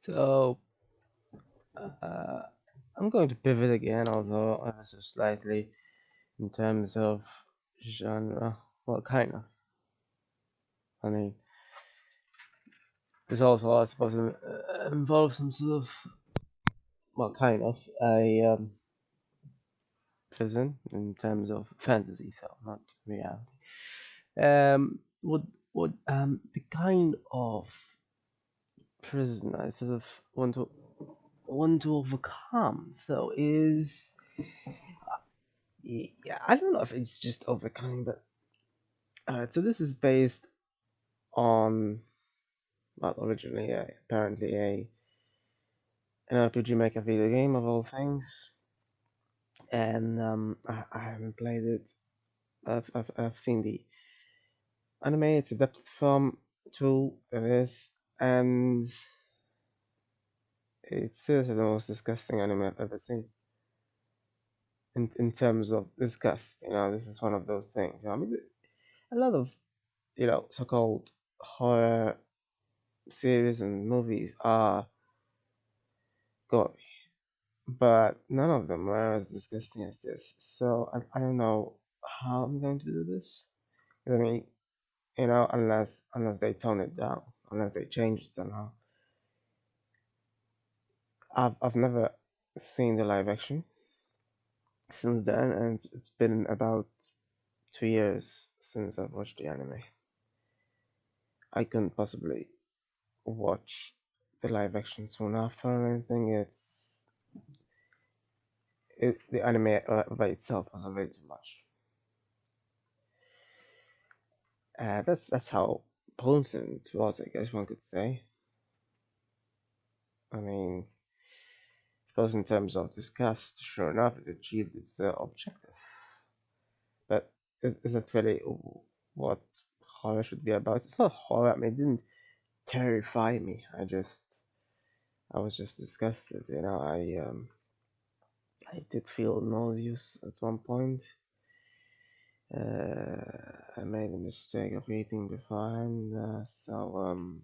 So uh, I'm going to pivot again, although ever so slightly in terms of genre. Well, kind of. I mean, this also, I suppose, involves some sort of, well, kind of a prison in terms of fantasy, though, not reality. What the kind of prison I sort of want to overcome, though, is yeah, I don't know if it's just overcoming, but so this is based on, well, originally apparently an RPG Maker video game of all things, and I haven't played it. I've seen the anime. It's adapted from two there is, and it's seriously the most disgusting anime I've ever seen. In terms of disgust, this is one of those things. I mean, a lot of so-called horror series and movies are gory, but none of them were as disgusting as this. So I don't know how I'm going to do this. I mean, unless they tone it down, unless they change it somehow. I've never seen the live action since then, and it's been about 2 years since I've watched the anime. I couldn't possibly watch the live action soon after or anything. The anime by itself was already too much. That's how potent it was, I guess one could say. I mean, I suppose in terms of disgust, sure enough, it achieved its objective. But is that really what horror should be about? It's not horror. I mean, it didn't terrify me. I was just disgusted. I did feel nauseous at one point. I made a mistake of eating beforehand, so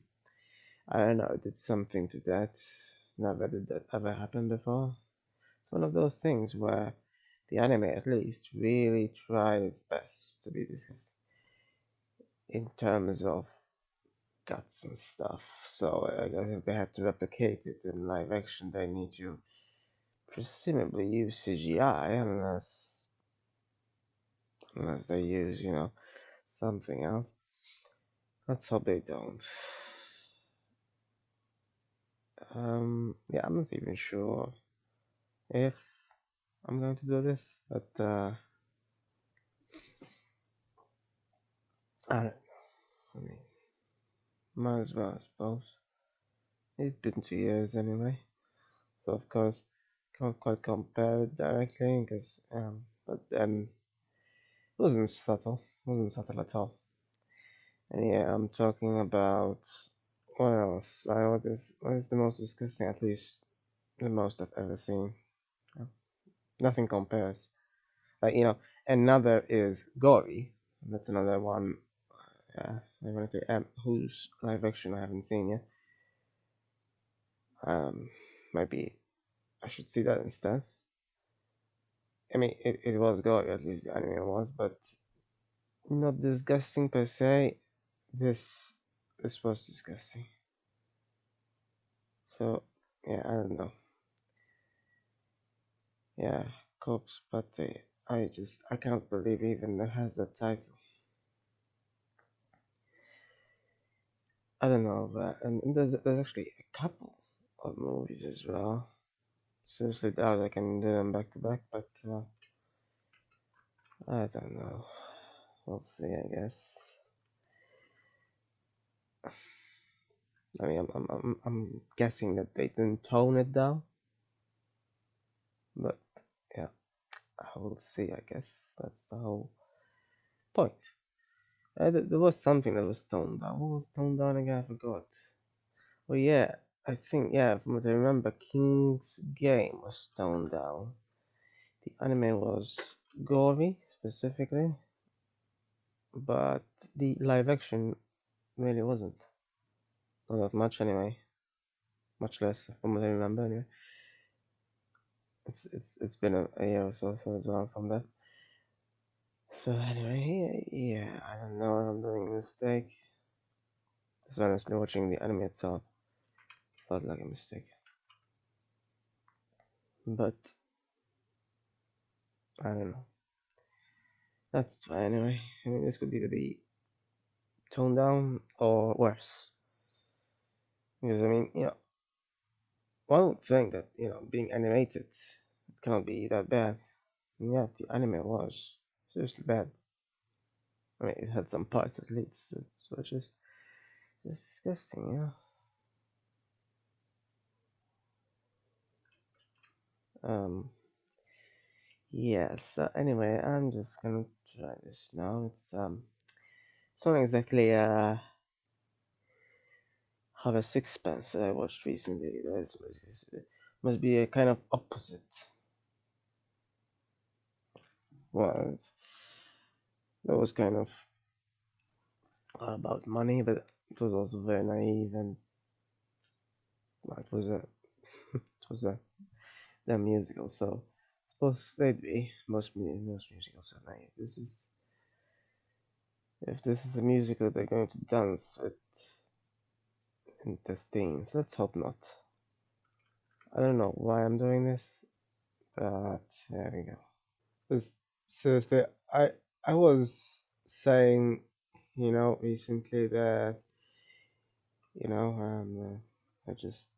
I don't know. It did something to that. Never did that ever happen before. It's one of those things where the anime, at least, really tried its best to be disgusting in terms of guts and stuff. So I guess if they had to replicate it in live action, they need to presumably use CGI, unless they use, something else. Let's hope they don't. Yeah, I'm not even sure if I'm going to do this, but I mean, might as well, I suppose. It's been 2 years anyway, so of course can't quite compare it directly because but it wasn't subtle at all. And yeah, I'm talking about what else? What is the most disgusting? At least the most I've ever seen. Yeah. Nothing compares. Like another is gory. That's another one. Yeah, ironically, whose live action I haven't seen yet. Um, Maybe I should see that instead. I mean, it was gory, at least the anime was, but not disgusting per se. This this was disgusting. So yeah, I don't know. Yeah, Corpse Party. I can't believe even it has that title. I don't know, but and there's actually a couple of movies as well. Seriously doubt I can do them back to back, but I don't know. We'll see, I guess. I mean, I'm guessing that they didn't tone it down, but yeah, I will see. I guess that's the whole point. There was something that was toned down. What was toned down again? I forgot. Well, yeah, I think from what I remember, King's Game was toned down. The anime was gory specifically, but the live action really wasn't. Not that much anyway. much less from what I remember. Anyway, it's been a year or so as well from that. So anyway, yeah, I don't know if I'm doing a mistake. Just honestly, watching the anime itself felt like a mistake. But I don't know. That's fine anyway. I mean, this could either be toned down or worse. Because I mean, one would think that being animated it cannot be that bad, and yet the anime was seriously bad. I mean, it had some parts at least that were just disgusting. Um, yeah. So anyway, I'm just gonna try this now. It's not exactly Have a Sixpence that I watched recently. That must be a kind of opposite. Well, that was kind of about money, but it was also very naive, and well, it was a damn musical. So I suppose they'd be most musicals are naive. This is If this is a musical they're going to dance with intestines. Let's hope not. I don't know why I'm doing this, but there we go. This, seriously, I was saying, recently that I just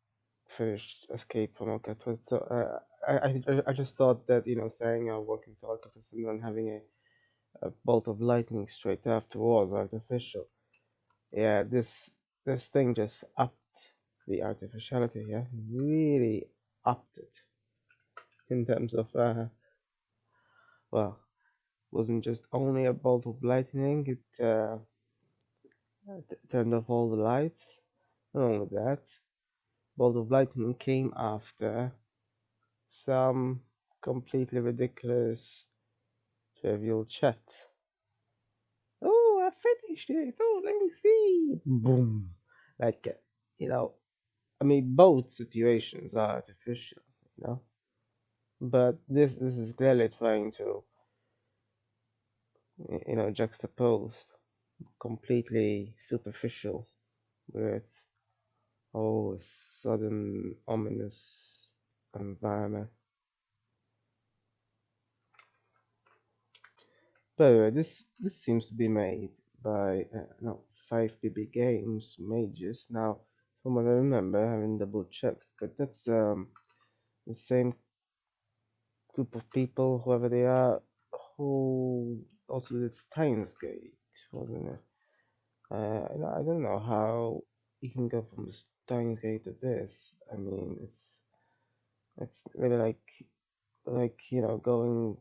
finished Escape from Alcatraz. So I just thought that saying welcome to Alcatraz and then having a bolt of lightning straight after was artificial. Yeah, this thing just upped the artificiality. Yeah, really upped it in terms of well, wasn't just only a bolt of lightning. It turned off all the lights. Not only that, bolt of lightning came after some completely ridiculous trivial chat. Oh, I finished it. Oh, let me see. Boom. Like, you know, I mean, both situations are artificial, you know. But this is clearly trying to, juxtapose completely superficial with a sudden ominous environment. By the way, this seems to be made by no 5PB Games Mages. Now, from what I remember, I haven't double checked, but that's the same group of people, whoever they are, who also did Steins Gate, wasn't it? I don't know how you can go from Steins Gate to this. I mean, it's really like going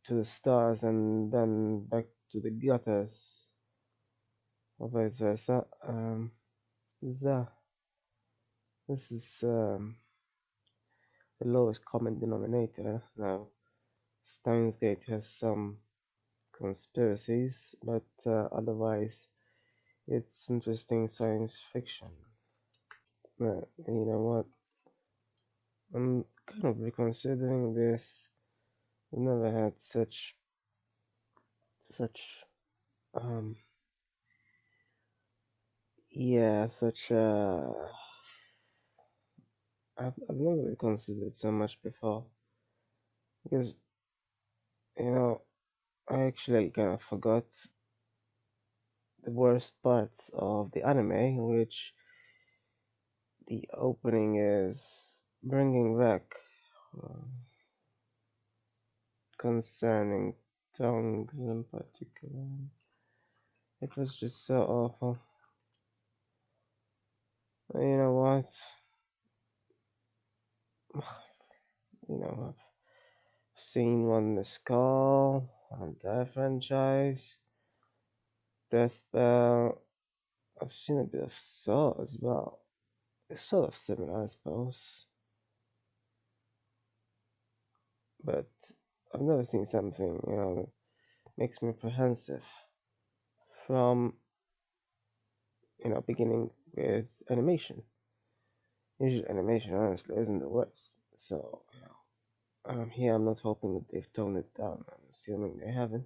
to the stars and then back to the gutters, or vice versa. It's bizarre. This is the lowest common denominator. Now, Steins Gate has some conspiracies, but otherwise, it's interesting science fiction. You know what? I'm kind of reconsidering this. I've never had such, um, yeah, such, I've never reconsidered so much before. Because, you know, I actually kind of forgot the worst parts of the anime, which the opening is bringing back uh, concerning tongues in particular. It was just so awful. You know what? I've seen one the Skull, Entire franchise, Death Bell. I've seen a bit of Saw as well. It's sort of similar, I suppose, but I've never seen something that makes me apprehensive from beginning with animation. Asian animation honestly isn't the worst. So here I'm not hoping that they've toned it down. I'm assuming they haven't.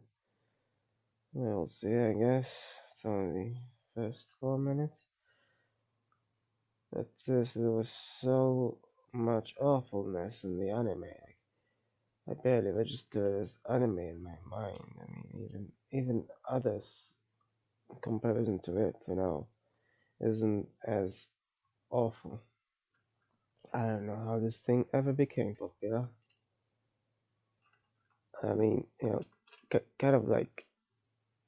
We'll see, I guess. It's only the first 4 minutes. But seriously, there was so much awfulness in the anime. I barely registered as anime in my mind. I mean, even others in comparison to it, isn't as awful. I don't know how this thing ever became popular. I mean, kind of like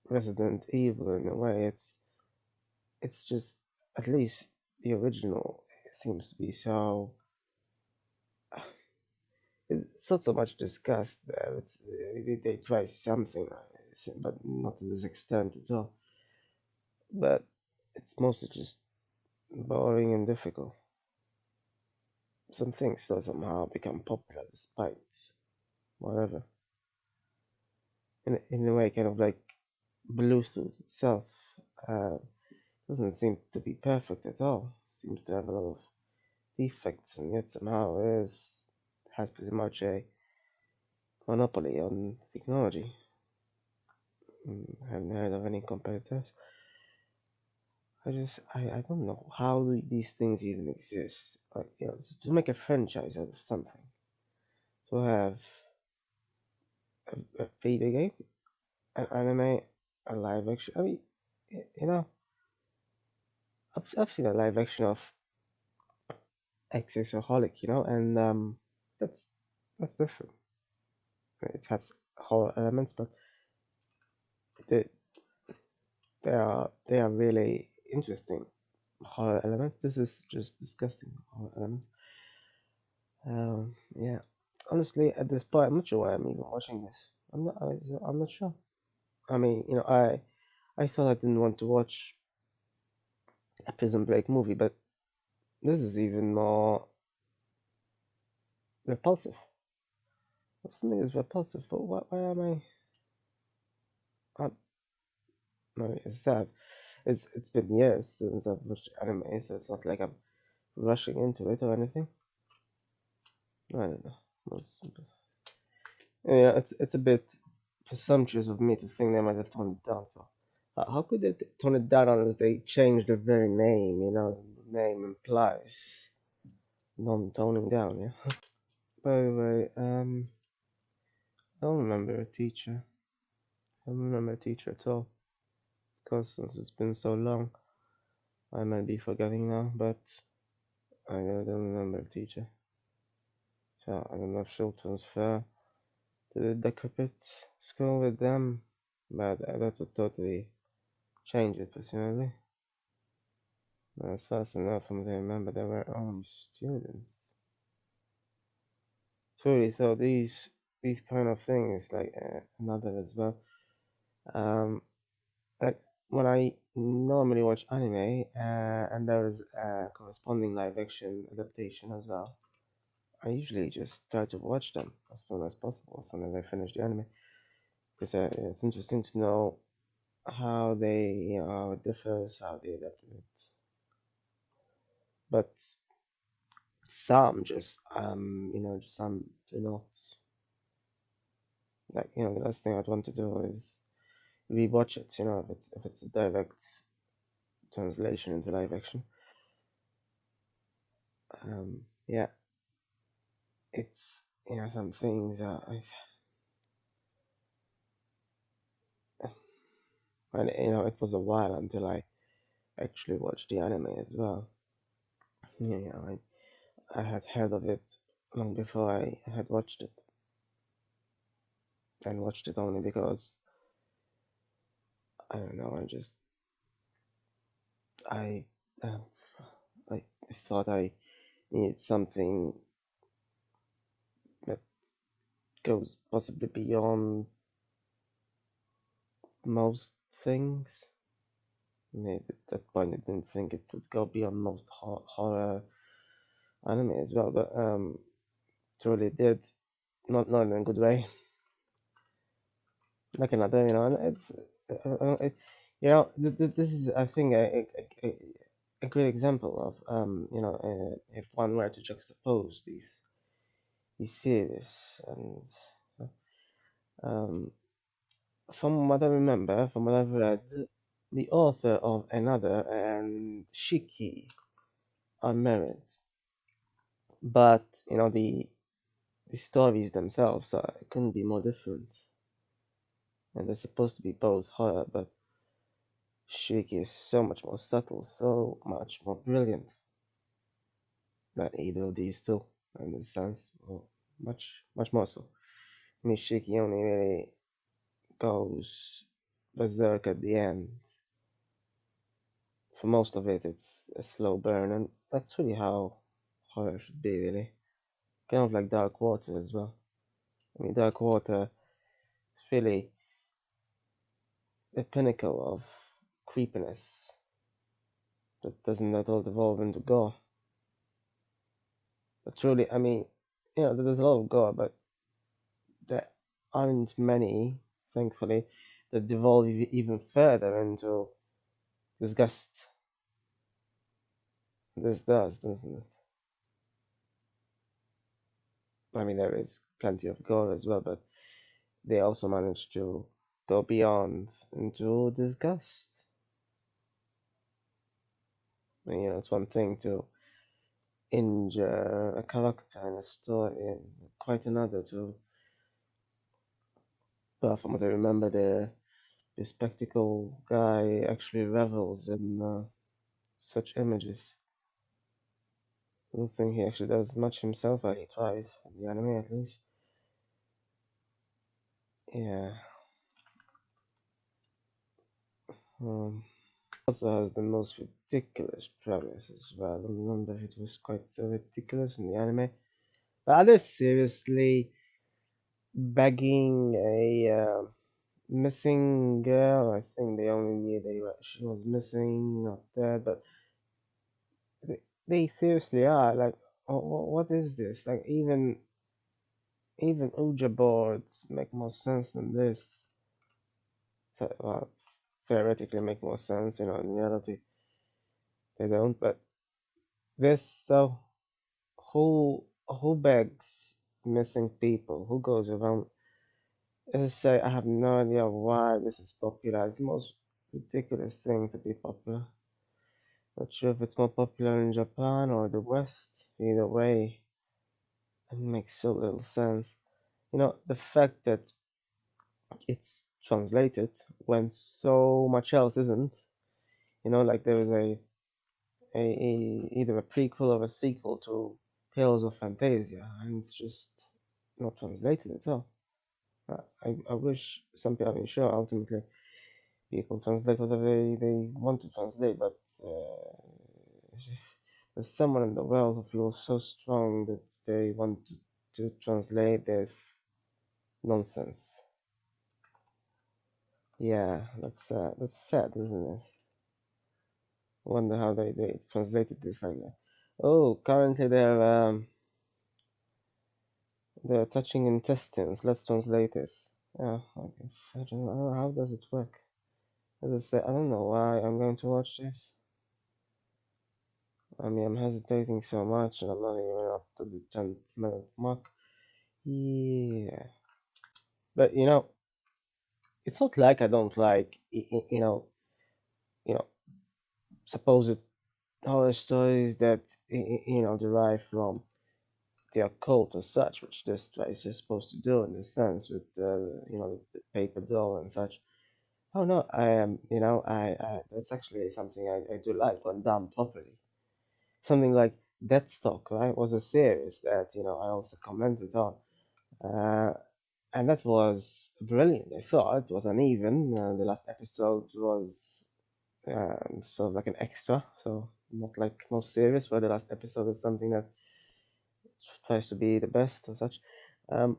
Resident Evil in a way. It's just at least the original seems to be so. It's not so much discussed there. They try something, but not to this extent at all. But it's mostly just boring and difficult. Some things still somehow become popular despite whatever. In a way, kind of like Bluetooth itself uh, doesn't seem to be perfect at all. Seems to have a lot of defects, and yet somehow has pretty much a monopoly on technology. Haven't heard of any competitors. I don't know how these things even exist. Like, to make a franchise out of something, to have a video game, an anime, a live action. I mean, you know, I've seen a live action of Exorholic, and that's that's different. It has horror elements, but they they are really interesting horror elements. This is just disgusting horror elements. Yeah. Honestly, at this point, I'm not sure why I'm even watching this. I'm not sure. I mean, I thought I didn't want to watch a Prison Break movie, but this is even more repulsive. Something is repulsive, but why am I? No, it's sad. It's been years since I've watched anime, so it's not like I'm rushing into it or anything. I don't know. Yeah, it's a bit presumptuous of me to think they might have toned it down for. How could they tone it down unless they changed the very name? The name implies non-toning down. Yeah. By the way, I don't remember a teacher. I don't remember a teacher at all. Because since it's been so long, I might be forgetting now. But I don't remember a teacher. So I don't know if she'll transfer to the decrepit school with them. But that would totally change it, presumably. As far as I know, from what I remember, there were only students. Truly, so these kind of things, like another as well. Um, like when I normally watch anime, and there is a corresponding live action adaptation as well, I usually just try to watch them as soon as possible, as soon as I finish the anime, because it's interesting to know how how it differs, how they adapted it. But some some do not. Like, the last thing I'd want to do is rewatch it, if it's a direct translation into live action. Yeah, it's some things and it was a while until I actually watched the anime as well. Yeah, I had heard of it long before I had watched it, and watched it only because I don't know. I uh, I thought I needed something that goes possibly beyond most things. Maybe at that point I didn't think it would go beyond most horror anime as well, but truly did. Not in a good way. Like another, and it's, this is I think a great example of if one were to juxtapose these series. And um, from what I remember, from what I've read, the author of Another and Shiki are married, but the stories themselves couldn't be more different. And they're supposed to be both horror, but Shiki is so much more subtle, so much more brilliant than either of these two, in this sense. Well, much more so. I mean, Shiki only really goes berserk at the end. For most of it, it's a slow burn, and that's really how horror should be, really. Kind of like Dark Water as well. I mean, Dark Water is really the pinnacle of creepiness that doesn't at all devolve into gore. But truly, I mean, there's a lot of gore, but there aren't many, thankfully, that devolve even further into disgust. This does, doesn't it? I mean, there is plenty of gore as well, but they also manage to go beyond into disgust. I mean, it's one thing to injure a character in a story, and quite another to. But from what I remember, the spectacle guy actually revels in such images. I don't think he actually does much himself, but he tries, in the anime at least. Yeah. Um, also has the most ridiculous premise as well. I don't remember if it was quite so ridiculous in the anime. But are they seriously begging a missing girl? I think they only knew she was missing, not dead, but they seriously are like, what is this? Like even Ouija boards make more sense than this. Well, theoretically make more sense, in reality they don't. But this, though, who begs missing people? Who goes around? As I say, I have no idea why this is popular. It's the most ridiculous thing to be popular. Not sure if it's more popular in Japan or the West. Either way, it makes so little sense. The fact that it's translated when so much else isn't. Like there is either a prequel or a sequel to Tales of Fantasia, and it's just not translated at all. I wish some people, I mean, sure, ultimately people translate whatever they want to translate, but there's someone in the world who feels so strong that they want to translate this nonsense. Yeah, that's sad, isn't it? I wonder how they translated this like that. Oh, currently they're touching intestines. Let's translate this. Yeah, I don't know how does it work. As I said, I don't know why I'm going to watch this. I mean, I'm hesitating so much, and I'm not even up to the 10-minute mark. Yeah, but it's not like I don't like you know supposed horror stories that derive from the occult as such, which this is just supposed to do in this sense with the paper doll and such. Oh no, I am that's actually something I do like when done properly. Something like Deathstalk, right, was a series that I also commented on, uh, and that was brilliant. I thought it was uneven. The last episode was sort of like an extra, so not like most series where the last episode is something that tries to be the best or such. Um,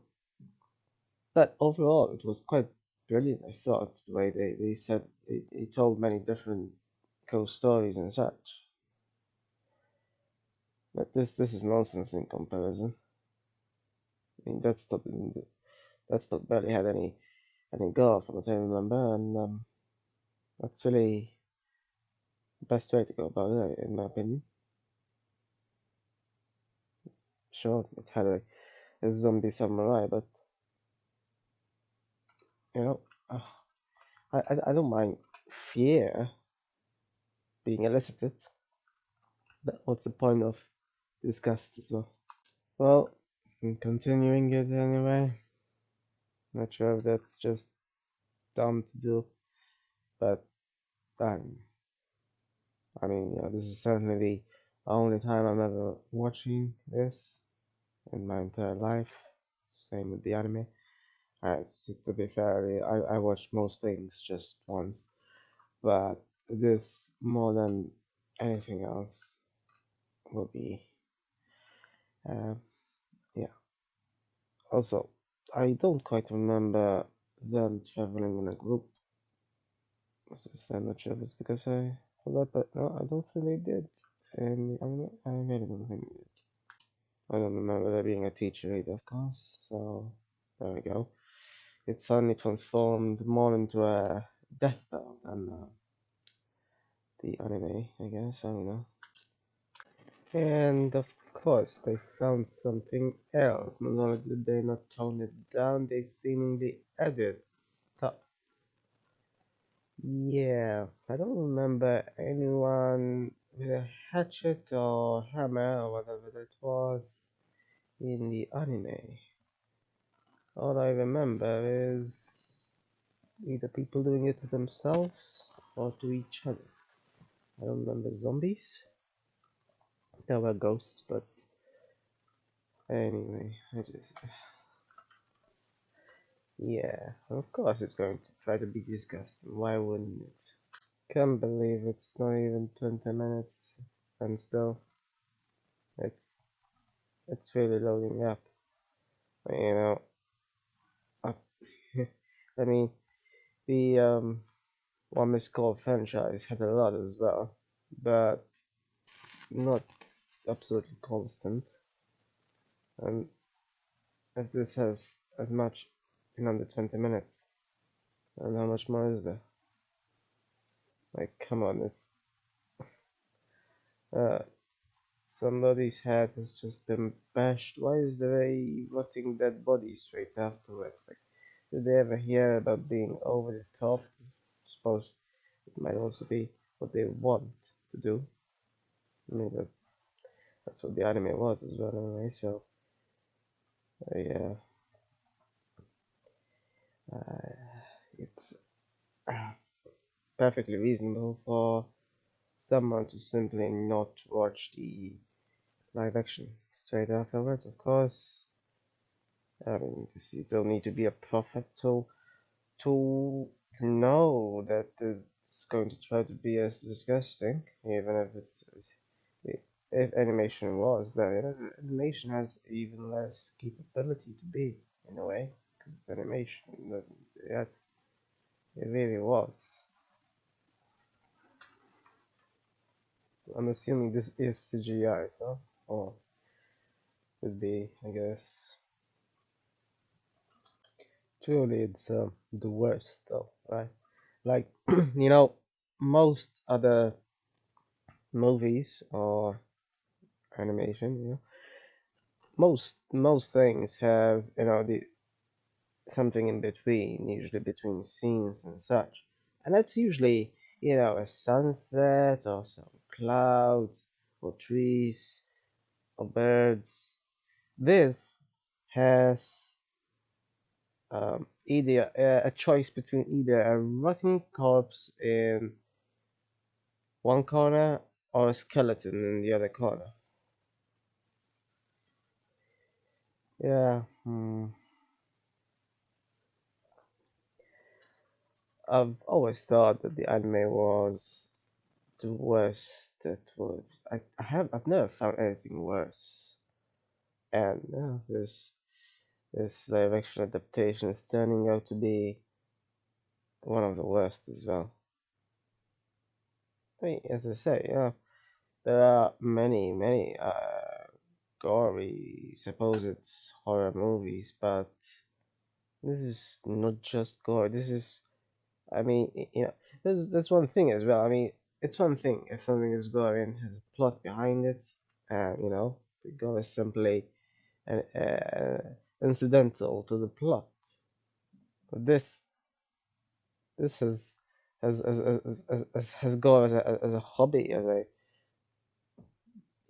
but overall, it was quite brilliant. I thought the way they said he told many different ghost stories and such. But this is nonsense in comparison. I mean, that's not barely had any gore from what I remember, and that's really Best way to go about it, in my opinion. Sure, it had a zombie samurai, but you know, uh, I don't mind fear being elicited. But what's the point of disgust as well? Well, I'm continuing it anyway. Not sure if that's just dumb to do, but um, I mean, this is certainly the only time I'm ever watching this in my entire life. Same with the anime. To be fair, I watch most things just once, but this more than anything else will be, uh, yeah. Also, I don't quite remember them traveling in a group. I'm not sure if it's because I forgot, but no, I don't think they did. And I really don't think they did. I don't remember there being a teacher either, of course. So there we go. It suddenly transformed more into a death bell than the anime, I guess. I don't know. And of course, they found something else. Not only did they not tone it down, they seemingly added stuff. Yeah, I don't remember anyone with a hatchet or hammer or whatever that was in the anime. All I remember is either people doing it to themselves or to each other. I don't remember zombies. There were ghosts, but anyway, yeah, of course it's going to try to be disgusting. Why wouldn't it? Can't believe it's not even 20 minutes, and still, it's it's really loading up. You know, I, I mean, the One Miss Call franchise had a lot as well, but not absolutely constant. And if this has as much in under 20 minutes, and how much more is there? Like, come on, it's uh, somebody's head has just been bashed. Why is there a rotting dead body straight afterwards? Like, did they ever hear about being over the top? I suppose it might also be what they want to do. I mean, that's what the anime was as well, anyway. So, yeah, uh, it's perfectly reasonable for someone to simply not watch the live action straight afterwards. Of course, I mean, you don't need to be a prophet to know that it's going to try to be as disgusting, even if if animation was there. Animation has even less capability to be in a way because it's animation. Yet it really was. I'm assuming this is CGI, no? Or would be, I guess. Truly, it's the worst, though, right? Like, most other movies or animation, most things have, the something in between, usually between scenes and such, and that's usually, a sunset or some clouds or trees or birds. This has either a choice between either a rotting corpse in one corner or a skeleton in the other corner. Yeah, I've always thought that the anime was the worst that would. I've never found anything worse, and this live action adaptation is turning out to be one of the worst as well. I mean, as I say, there are many gory supposed horror movies, but this is not just gore. This is, I mean, there's one thing as well. I mean, it's one thing if something is gory and has a plot behind it, and the gore is simply an, incidental to the plot. But this has gore as a hobby,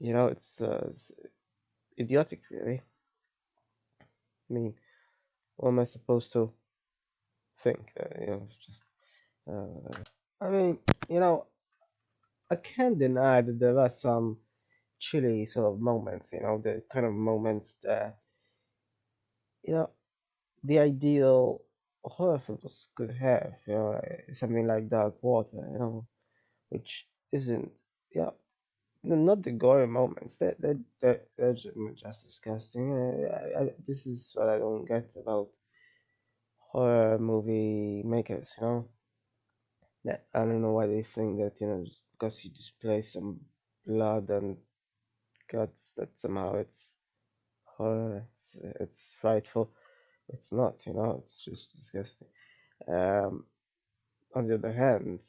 it's idiotic, really. I mean, what am I supposed to think? Just. I mean, you know, I can't deny that there are some chilly sort of moments. The kind of moments that you know the ideal horror films could have. Something like Dark Water. Which isn't. Yeah, not the gory moments. They're just disgusting. This is what I don't get about horror movie makers. That I don't know why they think that just because you display some blood and guts that somehow it's horror. It's frightful. It's not. It's just disgusting. Um, on the other hand,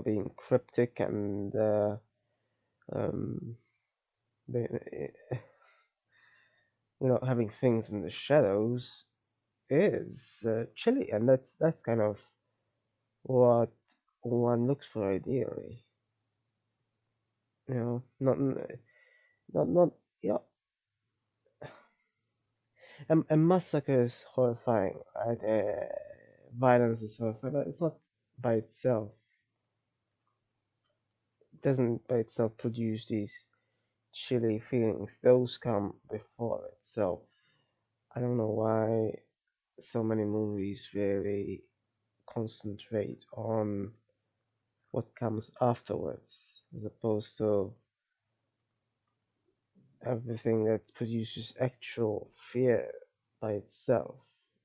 being cryptic and um, be- having things in the shadows is chilly, and that's kind of what one looks for ideally. Not yeah. A massacre is horrifying, right? Violence is horrifying, but it's not by itself. It doesn't by itself produce these chilly feelings. Those come before it. So I don't know why so many movies really concentrate on what comes afterwards, as opposed to everything that produces actual fear by itself,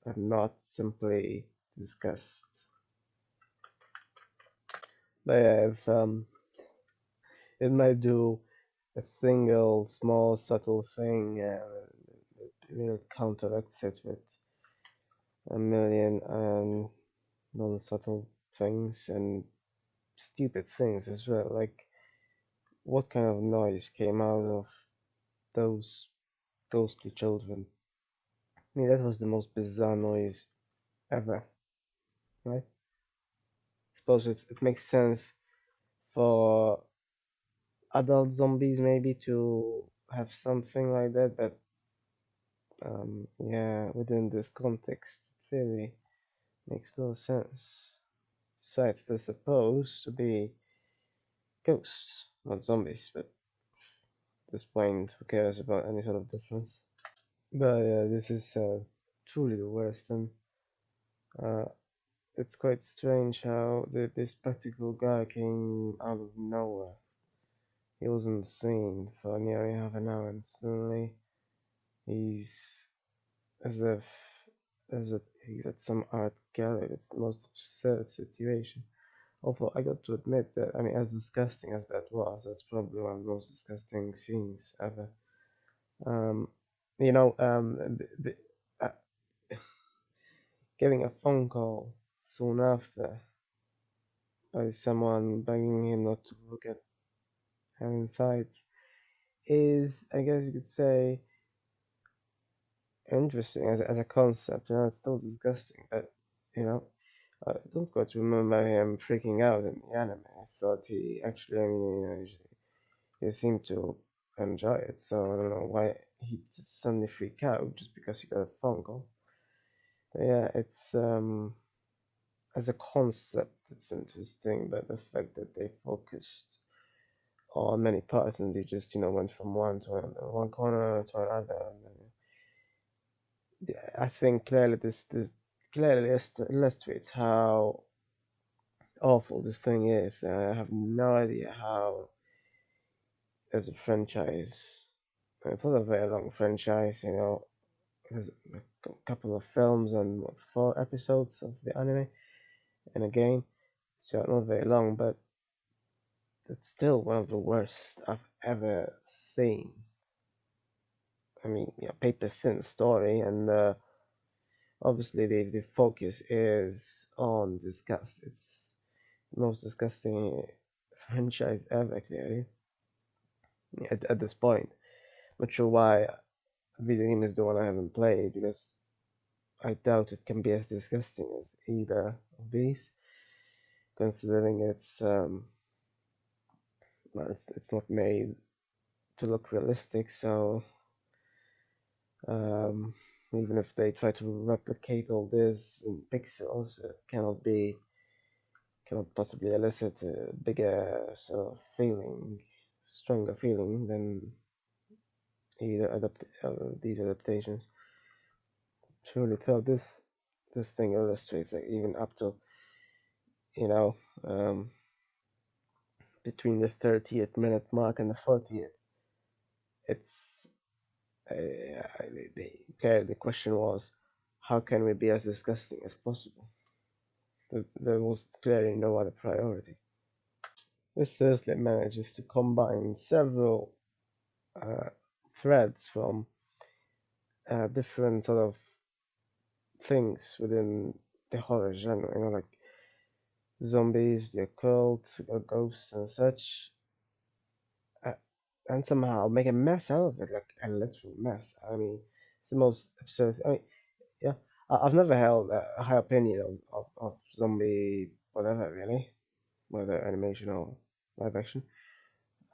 and not simply disgust. But yeah, if it might do a single small subtle thing, it will counteract it with a million non-subtle things and stupid things as well. Like, what kind of noise came out of those ghostly children? I mean, that was the most bizarre noise ever, right? I suppose it makes sense for adult zombies maybe to have something like that, but yeah, within this context, it really makes no sense. Besides, they're supposed to be ghosts, not zombies, but at this point, who cares about any sort of difference? But yeah, this is truly the worst, and uh, it's quite strange how this practical guy came out of nowhere. He wasn't seen for nearly half an hour, and suddenly he's as if he's at some art gallery. It's the most absurd situation. Although I got to admit that, I mean, as disgusting as that was, that's probably one of the most disgusting scenes ever. Um, uh, getting a phone call soon after by someone begging him not to look at Heaven sites is, I guess you could say, interesting as a concept. It's still disgusting, but you know, I don't quite remember him freaking out in the anime. I thought he actually, I mean, he seemed to enjoy it. So I don't know why he just suddenly freak out just because he got a phone call. But yeah, it's as a concept, it's interesting, but the fact that they focused on many parts and they just went from one corner to another. I think clearly this clearly illustrates how awful this thing is. I have no idea how, as a franchise, it's not a very long franchise. There's a couple of films and what, 4 episodes of the anime and a game, so not very long, but it's still one of the worst I've ever seen. I mean, paper thin story, and obviously the focus is on disgust. It's most disgusting franchise ever, clearly, at this point. Not sure why video game is the one I haven't played, because I doubt it can be as disgusting as either of these, considering well, it's not made to look realistic, so um, even if they try to replicate all this in pixels, it cannot possibly elicit a bigger sort of feeling, stronger feeling than either these adaptations. Truly, so this thing illustrates, like, even up to, you know um, between the 30th minute mark and the 40th, it's the question was, how can we be as disgusting as possible? There was clearly no other priority. This seriously manages to combine several uh, threads from different sort of things within the horror genre, like zombies, the occult, ghosts, and such, uh, and somehow make a mess out of it, like a literal mess. I mean, it's the most absurd. I mean, yeah, I've never held a high opinion of zombie whatever, really, whether animation or live action.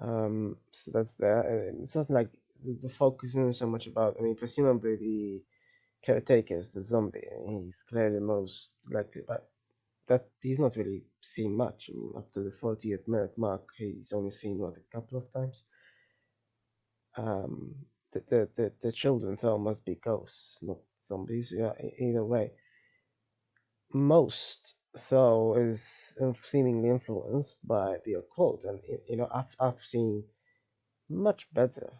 So that's there. It's not like the focus isn't so much about. I mean, presumably the caretaker is the zombie. He's clearly the most likely, but that he's not really seen much. I mean, up to the 40th minute mark, he's only seen what, a couple of times. Um, the children though must be ghosts, not zombies. Yeah, either way, most though is seemingly influenced by the occult, and I've seen much better,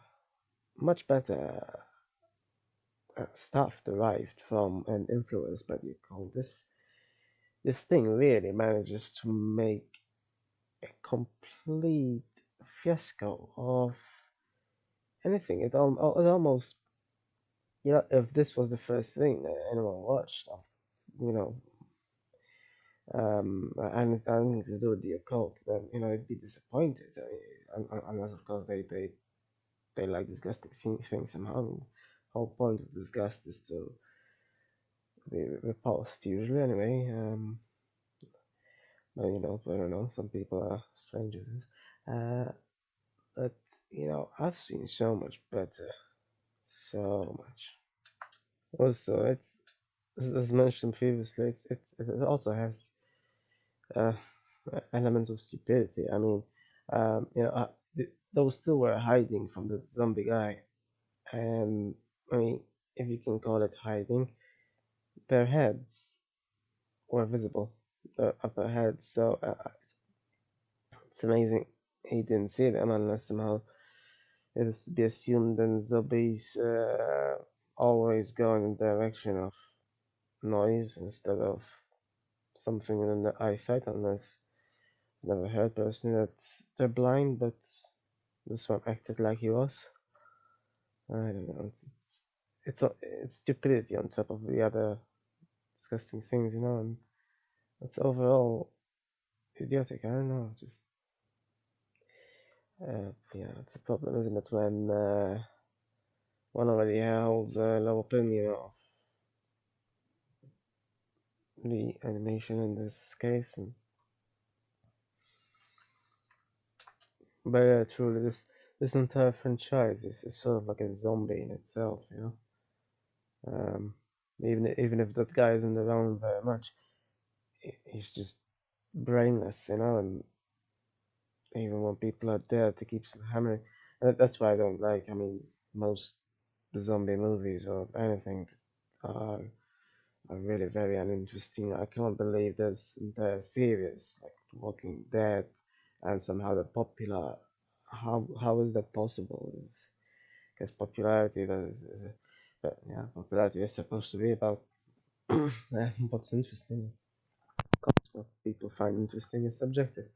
much better stuff derived from and influenced by the occult. This thing really manages to make a complete fiasco of anything. It almost, if this was the first thing that anyone watched, you know, and anything to do with the occult, then it'd be disappointed. Unless, of course, they like disgusting things somehow. The whole point of disgust is to be repulsed, usually, anyway. But, I don't know. Some people are strangers. Uh, but I've seen so much better, so much. Also, it's as mentioned previously, it also has uh, elements of stupidity. I mean, those two were hiding from the zombie guy, and I mean, if you can call it hiding, their heads were visible, the upper heads. So it's amazing he didn't see them, unless somehow it is to be assumed that zombies always go in the direction of noise instead of something in the eyesight, unless I've never heard personally that they're blind, but this one acted like he was. I don't know. It's stupidity on top of the other disgusting things, and it's overall idiotic. I don't know. Just yeah, it's a problem, isn't it, when one already holds a low opinion of the animation in this case, but yeah, truly, this entire franchise is sort of like a zombie in itself, Um, even if that guy isn't around very much, he's just brainless, and even when people are dead, he keeps hammering. And that's why I don't like. I mean, most zombie movies or anything are are really very uninteresting. I can't believe there's entire series like Walking Dead, and somehow they're popular. How is that possible? Because popularity but yeah, popularity is supposed to be about what's interesting. What people find interesting is subjective.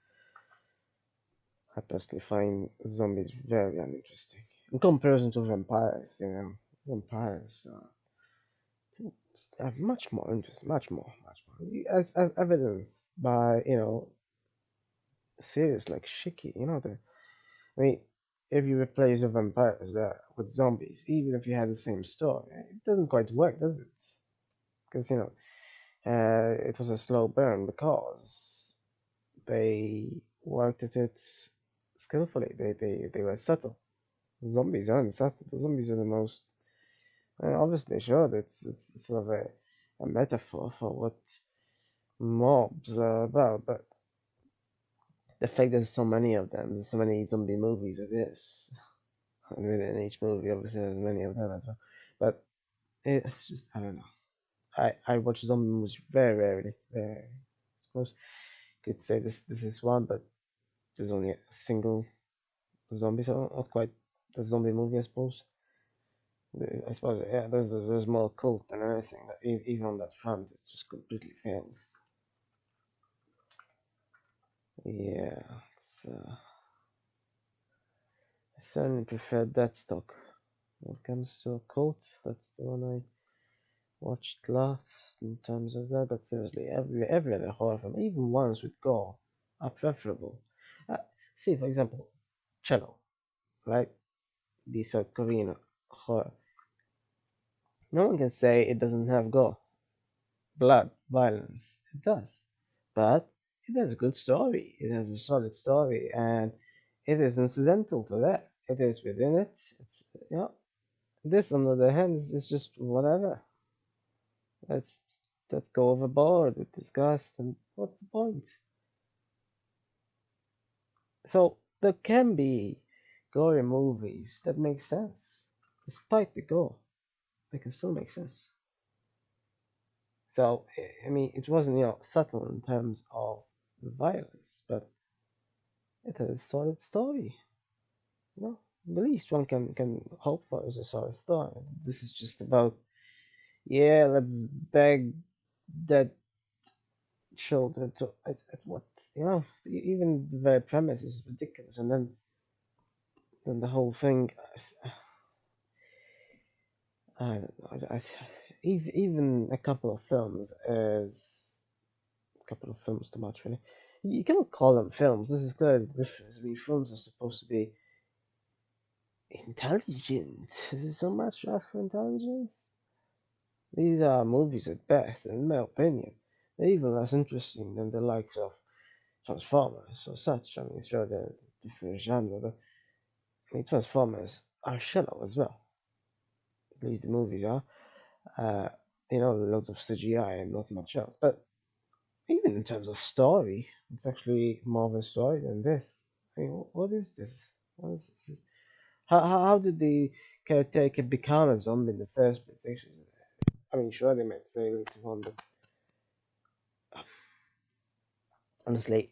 I personally find zombies very uninteresting in comparison to vampires. Vampires are much more interesting, much more, as evidenced by serious, like shaky. I mean, if you replace the vampires with zombies, even if you had the same story, it doesn't quite work, does it? Because it was a slow burn because they worked at it skillfully. They were subtle. Zombies aren't subtle. The zombies are the most obviously sure. It's sort of a metaphor for what mobs are about, but the fact there's so many of them, there's so many zombie movies of this. I mean, in each movie, obviously, there's many of them as well. But it's just, I don't know. I watch zombie movies very rarely. Very rarely. I suppose you could say this is one, but there's only a single zombie, so not quite a zombie movie, I suppose. I suppose, yeah, there's more cult than anything. That even on that front, it just completely fails. Yeah, I certainly prefer Deathstock. When it comes to a cult, that's the one I watched last in terms of that. But seriously, every other horror film, even ones with gore, are preferable. Uh, See, for example, Cello, right? The South Korean horror. No one can say it doesn't have gore, blood, violence. It does, but it has a good story. It has a solid story, and it is incidental to that. It is within it. It's This, on the other hand, is just whatever. Let's let's go overboard with disgust, and what's the point? So there can be gory movies that make sense, despite the gore. They can still make sense. So I mean, it wasn't subtle in terms of the violence, but it had a solid story. You know, the least one can hope for is a solid story. This is just about let's beg that children to at what even the very premise is ridiculous, and then the whole thing. I don't know. Even a couple of films is a couple of films too much really. You cannot call them films. This is clearly the difference. I mean, films are supposed to be intelligent. Is it so much to ask for intelligence? These are movies at best, in my opinion. They're even less interesting than the likes of Transformers or such. I mean, sure, they're different genre, but I mean, Transformers are shallow as well. At least the movies are. Uh, loads of CGI and not much else. But even in terms of story, it's actually more of a story than this. I mean, what is this? What is this? How did the caretaker become a zombie in the first place? I mean, sure, they might say later on, but honestly,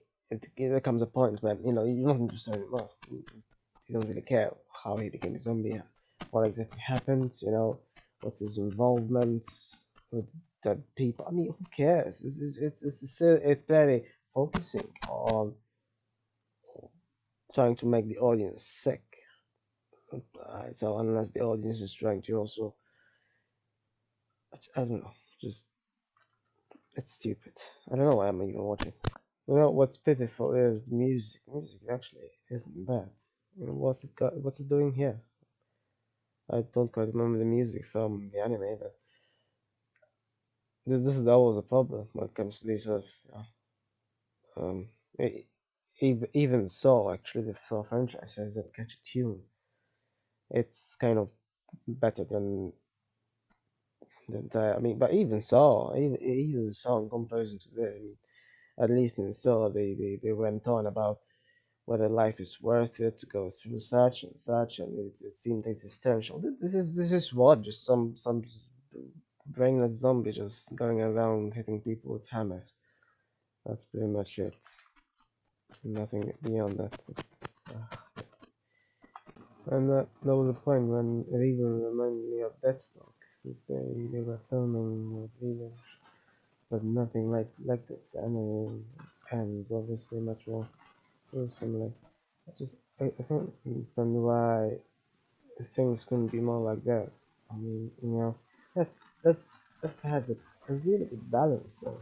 there comes a point when you're not interested anymore. You don't really care how he became a zombie, what exactly happened. What's his involvement with dead people. I mean, who cares? It's clearly focusing on trying to make the audience sick. So unless the audience is trying to also, I don't know, just it's stupid. I don't know why I'm even watching. What's pitiful is the music. Music actually isn't bad. What's it doing here? I don't quite remember the music from the anime, but this is always a problem when it comes to these sort of um, e- even so, actually, the Saw franchise has a catchy tune. It's kind of better than the entire. I mean, but even so, even so, in comparison to this, I mean, at least in Saw, they went on about whether life is worth it to go through such and such, and it seemed existential. This is what just some brainless zombie just going around hitting people with hammers. That's pretty much it. Nothing beyond that. And there was a point when it even reminded me of Deathstalk, since they were filming with Leland, but nothing like the anime, and obviously much more similar. I can't understand why things couldn't be more like that. I mean, that that that had a really good balance of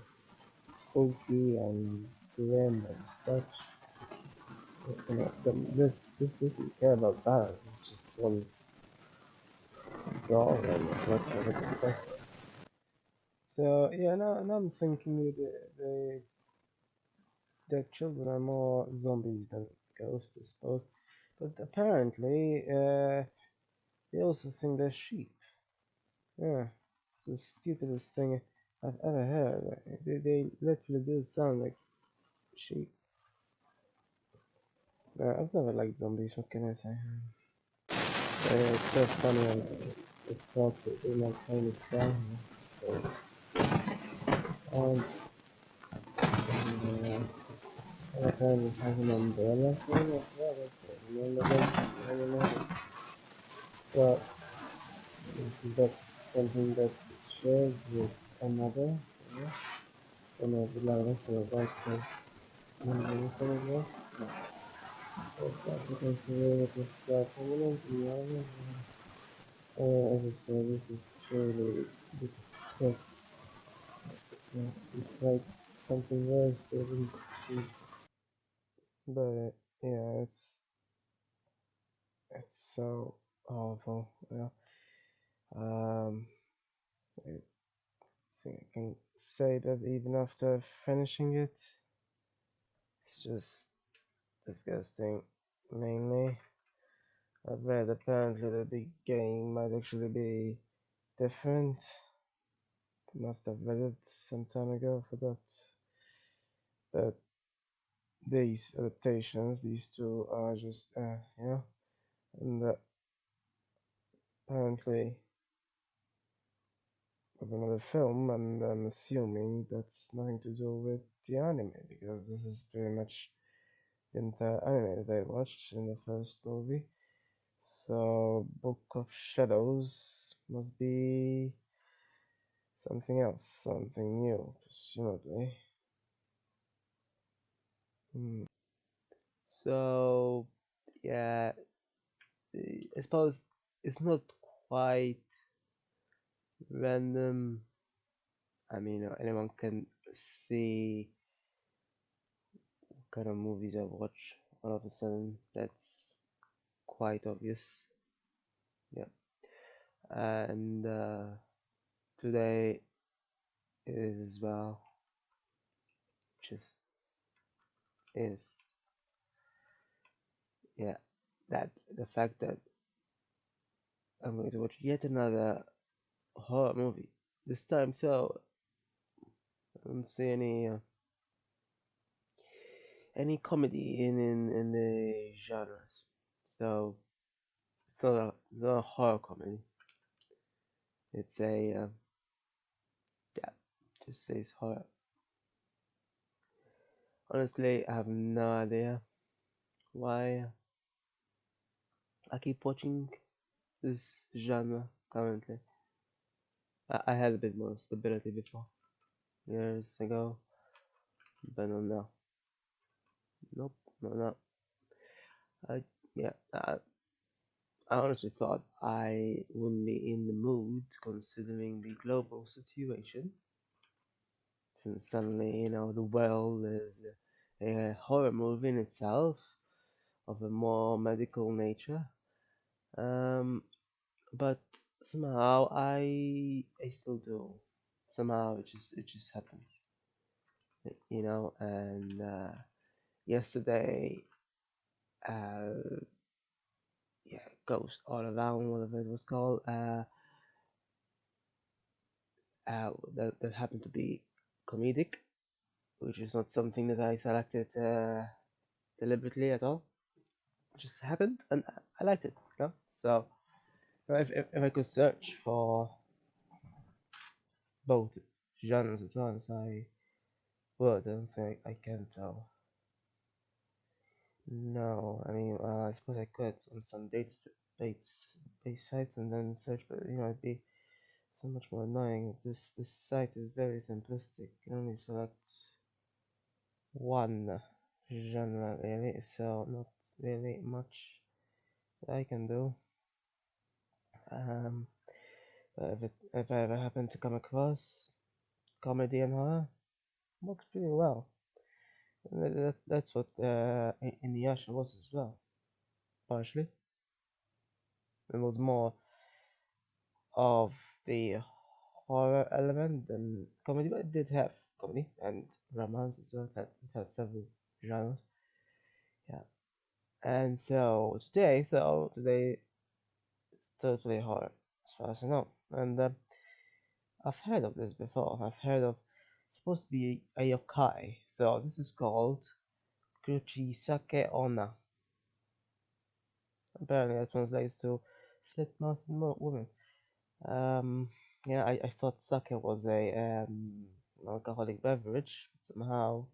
spooky and grim and such. This doesn't care about balance. It just wants draw and what ever discuss. So yeah, now I'm thinking the children are more zombies than ghosts, I suppose. But apparently, they also think they're sheep. Yeah, it's the stupidest thing I've ever heard. They literally do sound like sheep. I've never liked zombies. What can I say? It's so funny. I thought that they might find it down. So, um, and, apparently has an umbrella thing as well. That's it. Remember that? I don't know. But that's something that it shares with another. Yeah. Don't know if the line for about to remember anything as well. Of course, you can see it is permanent in the other. As I said, this is truly the test. It's like something worse than cheap. But yeah, it's so awful. Um, I think I can say that even after finishing it, it's just disgusting. Mainly, I've read apparently that the game might actually be different. Must have read it some time ago. Forgot that these adaptations, these two are just and apparently of another film, and I'm assuming that's nothing to do with the anime because this is pretty much the entire anime that I watched in the first movie. So, Book of Shadows must be something else, something new, presumably. Hmm. So, yeah, I suppose it's not quite random. I mean, anyone can see what kind of movies I watch. All of a sudden, that's quite obvious. Yeah, and today is well, just is yeah. That the fact that I'm going to watch yet another horror movie. This time, so I don't see any comedy in the genres. So it's not a horror comedy. It's a yeah, just says horror. Honestly, I have no idea why I keep watching this genre currently. I had a bit more stability before years ago, but not now. Nope, not now. I yeah, I honestly thought I wouldn't be in the mood considering the global situation, since suddenly the world is a horror movie in itself of a more medical nature. Um, but somehow I still do. Somehow it just happens, And yesterday, uh, yeah, Ghost All Around, whatever it was called, that happened to be comedic, which is not something that I selected deliberately at all. It just happened, and I liked it. So if I could search for both genres at once, I would. I don't think I can tell. No, I mean, I suppose I could on some database base sites and then search, but it'd be so much more annoying. This site is very simplistic. You can only select one genre really, so not really much that I can do. Um, if I ever happen to come across comedy and horror, works pretty well. That's what Inuyasha was as well. Partially, it was more of the horror element than comedy, but it did have comedy and romance as well. It had several genres. Yeah. And so today it's totally horror, as far as I know. And I've heard of this before. I've heard of it's supposed to be a yokai. So this is called Kuchisake Onna. Apparently that translates to slit mouthed woman. Um, yeah, I thought sake was a alcoholic beverage. But somehow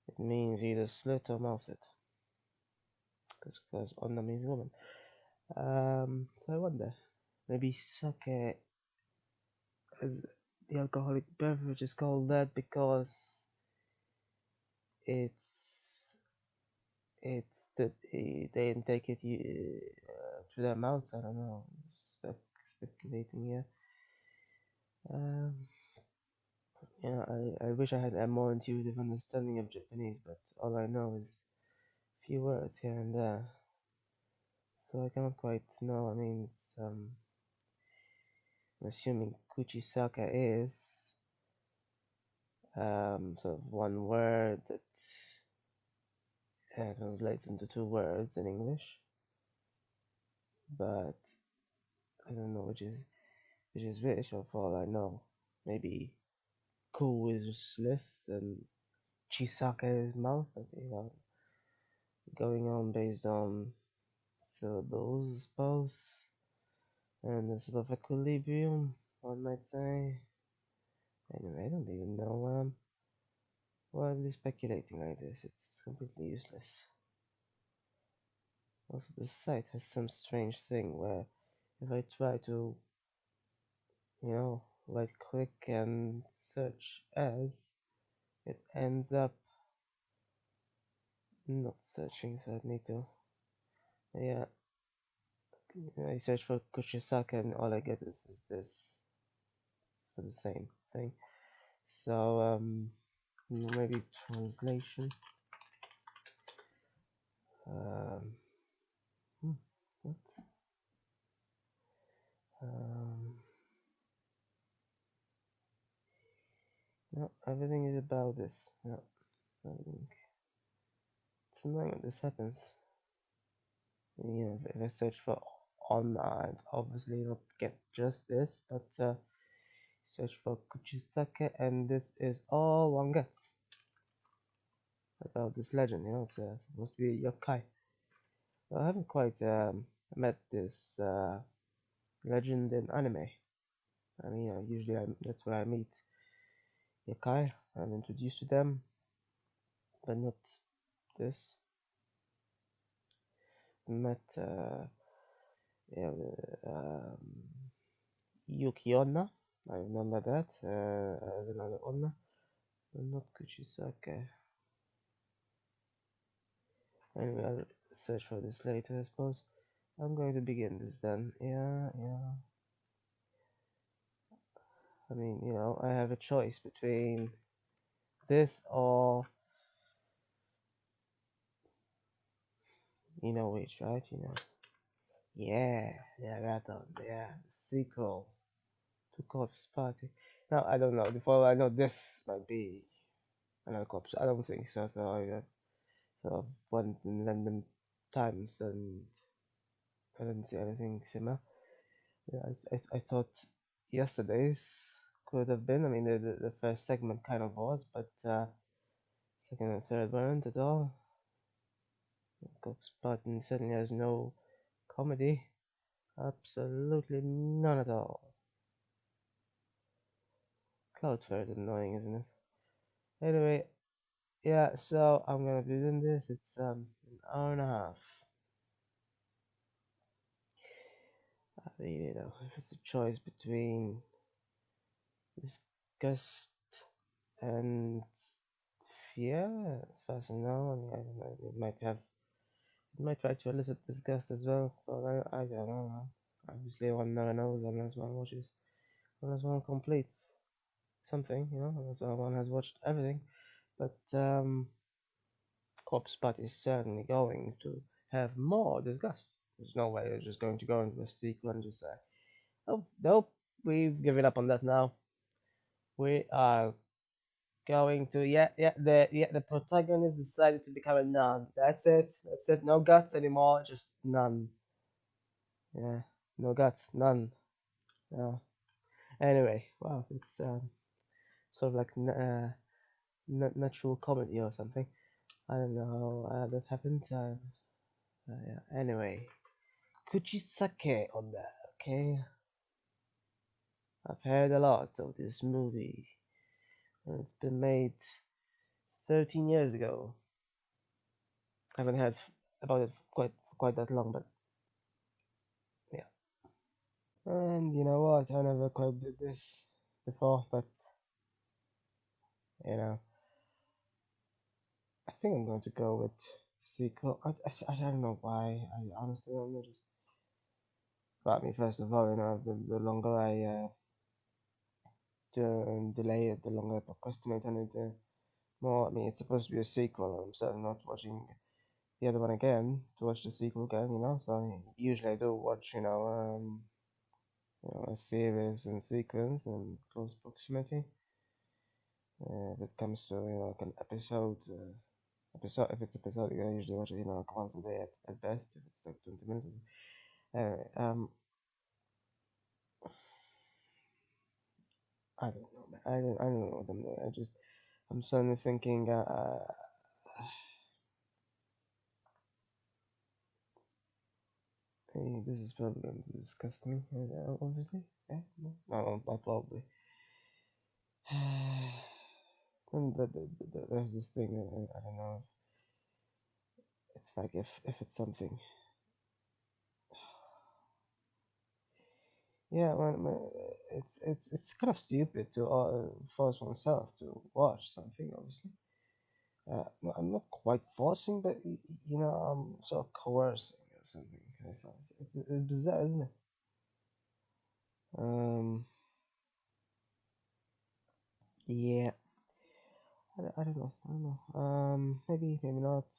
it means either slit or mouthed, because Onna means woman. So I wonder, maybe sake is the alcoholic beverage is called that because it's they intake it through their mouths. I don't know. Speculating here. Um, yeah, I wish I had a more intuitive understanding of Japanese, but all I know is a few words here and there, so I cannot quite know. I mean, I'm assuming Kuchisaka is sort of one word that translates into two words in English, but I don't know which is which. Or for all I know, maybe Ku is slit and Chisaka is mouth. You know, going on based on syllables, I suppose, and a sort of equilibrium, one might say. Anyway, I don't even know why I'm speculating like this. It's completely useless. Also, this site has some strange thing where if I try to, right click and search as, it ends up not searching, so I need to, yeah, I search for Kuchisaka and all I get is this for the same thing. So, maybe translation. Um, what? Um, no, everything is about this. No, everything. It's annoying when this happens. If I search for on, I'd obviously not get just this, but search for Kuchisake, and this is all one gets about this legend. It's supposed to be a yokai. Well, I haven't quite met this legend in anime. I mean, usually that's where I meet yokai. I'm introduced to them, but not this. Met yeah, Yuki Onna. I remember that as another Onna, but not Kuchisake. Anyway, I'll search for this later, I suppose. I'm going to begin this then. Yeah, yeah. I mean, I have a choice between this or which, right? Yeah, yeah, that one. Yeah, the sequel to Corpse Party. Now, I don't know. For all I know, this might be another Corpse. I don't think so. So I sort of went in random times and I didn't see anything similar. Yeah, I thought yesterday's could have been. I mean, the first segment kind of was, but second and third weren't at all. Cox Button certainly has no comedy. Absolutely none at all. Cloud's very annoying, isn't it? Anyway, yeah, so I'm gonna be doing this. It's an hour and a half. I mean, if it's a choice between disgust and fear, as far as I know, I mean, I don't know, it might try to elicit disgust as well, but I don't know. Obviously, one never knows unless one completes something, unless one has watched everything. But Corpse Party is certainly going to have more disgust. There's no way they're just going to go into a sequel and just say, "Oh nope, we've given up on that now. We are going to the protagonist decided to become a nun. That's it. That's it. No guts anymore. Just nun. Yeah, no guts. None. Yeah. Anyway, wow, it's sort of like natural comedy or something. I don't know how that happened. Yeah. Anyway, Kuchisake on that. Okay, I've heard a lot of this movie. It's been made 13 years ago. I haven't heard about it quite that long, but yeah. And you know what? I never quite did this before, but you know, I think I'm going to go with sequel. I don't know why. I honestly don't know. Just about me first of all. You know, the longer I delay it, the longer I procrastinate on it, the more. I mean, it's supposed to be a sequel. I'm certainly not watching the other one again to watch the sequel again. You know, so usually I do watch. A series in sequence and close proximity. If it comes to like an episode if it's episodic, I usually watch it like once a day at best. If it's like 20 minutes. Anyway, I don't know, man. I don't know what I'm doing. I'm suddenly thinking. Hey, this is probably going to disgust me. Obviously, yeah, no, probably. And there's this thing. I don't know. It's like if it's something. Yeah, it's kind of stupid to force oneself to watch something. Obviously, I'm not quite forcing, but I'm sort of coercing or something. It's bizarre, isn't it? Yeah, I don't know. Maybe not.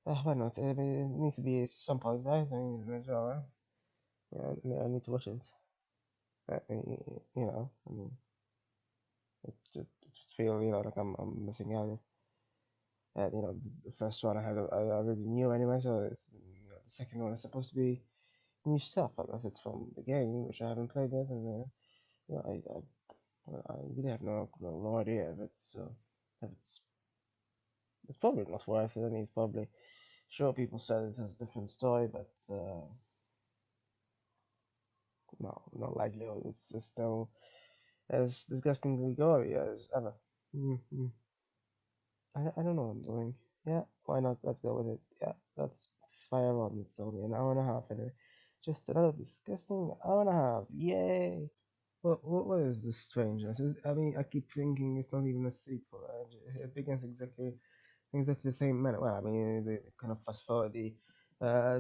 Why not? It needs to be some point, right? I mean, as well, right? Yeah, I need to watch it. I mean, it feel like I'm missing out. And the first one I already knew anyway, so the second one is supposed to be new stuff, unless it's from the game, which I haven't played yet, and I really have no idea if it's probably not worth it. I mean, it's probably sure people said it has a different story, but no, not likely. It's still as disgustingly gory as ever. Mm-hmm. I don't know what I'm doing. Yeah, why not? Let's go with it. Yeah, let's fire on. It's only an hour and a half anyway. Just another disgusting hour and a half. Yay! What is this strangeness? I mean, I keep thinking it's not even a sequel. It begins exactly the same manner. Well, I mean, they kind of fast forward the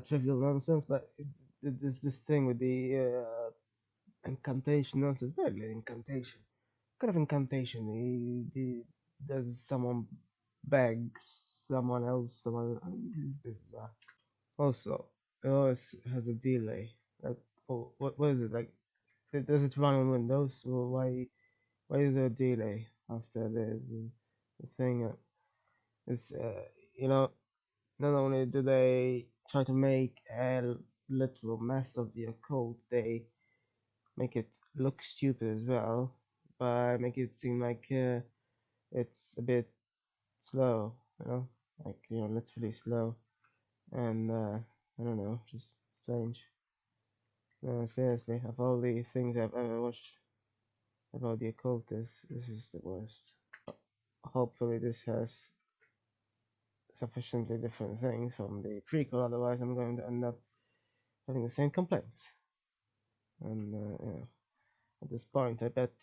trivial nonsense, but this thing with the incantation nonsense, barely incantation. Kind of incantation. Does someone beg someone else? Someone. I mean, this is bizarre. Also, it always has a delay. Like, what is it like? Does it run on Windows? Or why is there a delay after the thing? Is you know not only do they try to make a literal mess of the occult, they make it look stupid as well by making it seem like it's a bit slow, like literally slow, and I don't know, just strange. No, seriously, of all the things I've ever watched about the occult, this is the worst. Hopefully, this has sufficiently different things from the prequel. Otherwise, I'm going to end up having the same complaints. And at this point, I bet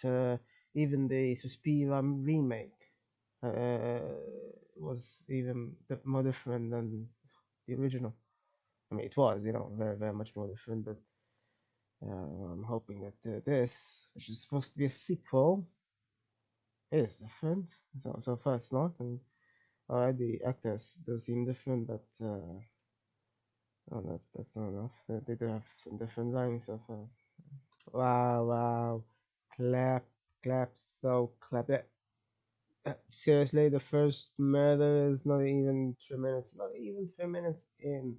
even the Suspiria remake uh, was even more different than the original. I mean, it was, very, very much more different. But I'm hoping that this, which is supposed to be a sequel, is different. So far it's not, and alright, the actors do seem different, but oh, that's not enough. They do have some different lines so far. Wow, wow, clap, clap, so clap. Seriously, the first murder is not even 3 minutes, not even 3 minutes in.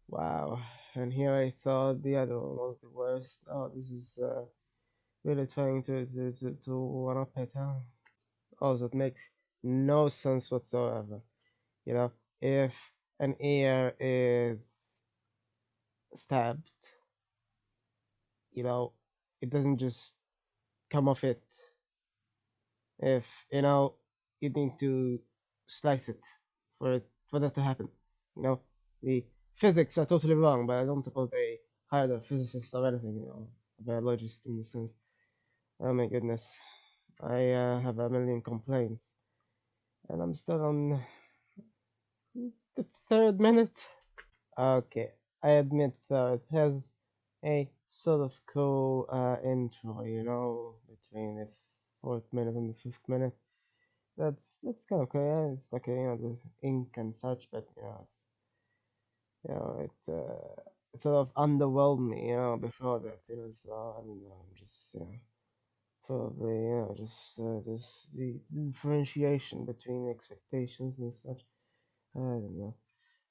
Wow. And here I thought the other one was the worst. Oh, this is really trying to one up it, huh? Also, it makes no sense whatsoever. You know, if an ear is stabbed, you know, it doesn't just come off it. If, you need to slice it for that to happen. You know, the physics are totally wrong, but I don't suppose they hired a physicist or anything, a biologist in the sense. Oh my goodness. I have a million complaints, and I'm still on the third minute. Okay, I admit though it has a sort of cool intro, between the fourth minute and the fifth minute. That's kind of cool. Yeah, it's like the ink and such, but it sort of underwhelmed me, before that. It was I don't know, just probably just the differentiation between expectations and such. I don't know.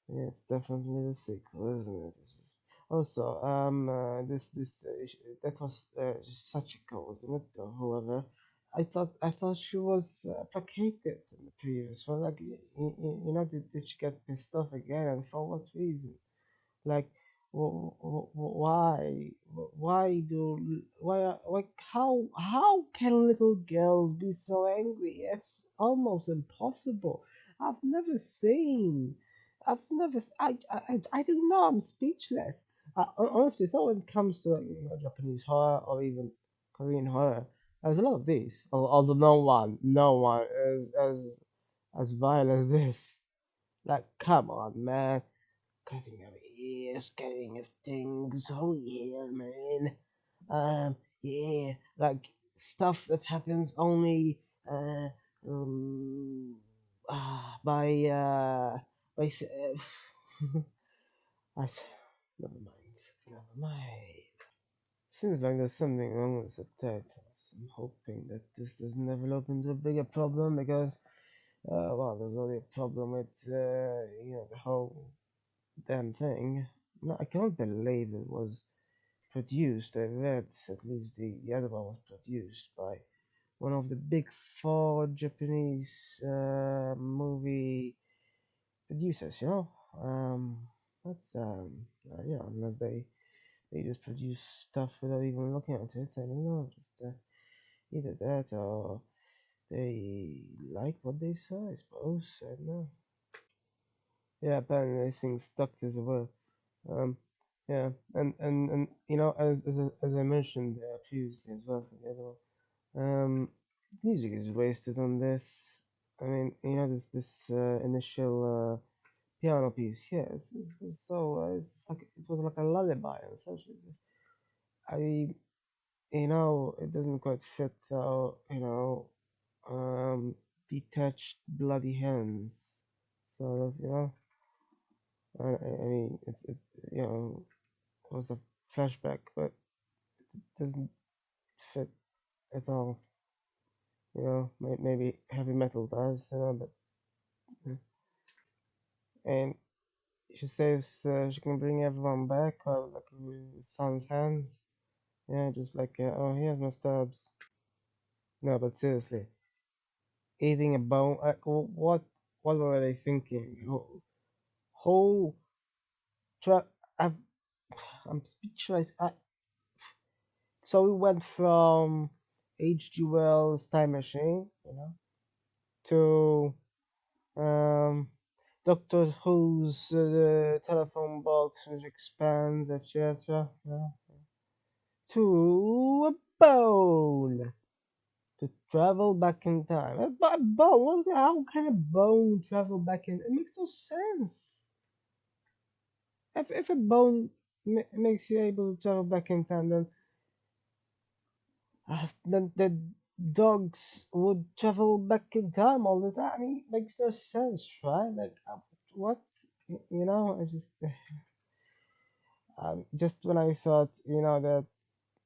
Yeah, it's definitely the sequel, isn't it? It's just also that was just such a goal, isn't it? However, I thought she was placated in the previous one. Like did she get pissed off again, and for what reason? Like, why, how can little girls be so angry? It's almost impossible. I've never seen. I've never. I don't know. I'm speechless. Honestly, I thought when it comes to Japanese horror or even Korean horror, there's a lot of these. Although no one is as vile as this. Like, come on, man, cutting of ears, cutting of things. Oh yeah, man. Yeah, like stuff that happens only uh, um, by by. I, never mind. Never mind. Seems like there's something wrong with the subtitles. I'm hoping that this doesn't develop into a bigger problem because, well, there's already a problem with, the whole damn thing. No, I can't believe it was produced. I read at least the other one was produced by one of the big four Japanese movie producers. That's unless they just produce stuff without even looking at it. I don't know, just either that or they like what they saw. I suppose. I don't know. Yeah, apparently things stuck as well. Um, yeah, and as I mentioned previously as well for the other one, music is wasted on this. I mean, this initial piano piece here. It was so it was like a lullaby and such. I it doesn't quite fit how detached bloody hands. Sort of, I mean, you know it was a flashback, but doesn't fit at all. Maybe heavy metal does, but and she says she can bring everyone back, like with Son's hands. Yeah, just like oh, here's my stabs. No, but seriously, eating a bone. Like, what were they thinking? Whole tra- I've, I'm speechless. So we went from H.G. Wells' Time Machine, to Um, Doctor Who's telephone box which expands, etc. Yeah. To a bone to travel back in time. A bone? How can a bone travel back in? It makes no sense. If a bone makes you able to travel back in time, then dogs would travel back in time all the time. I mean, it makes no sense, right? Like, what? You know, I just, just when I thought, that,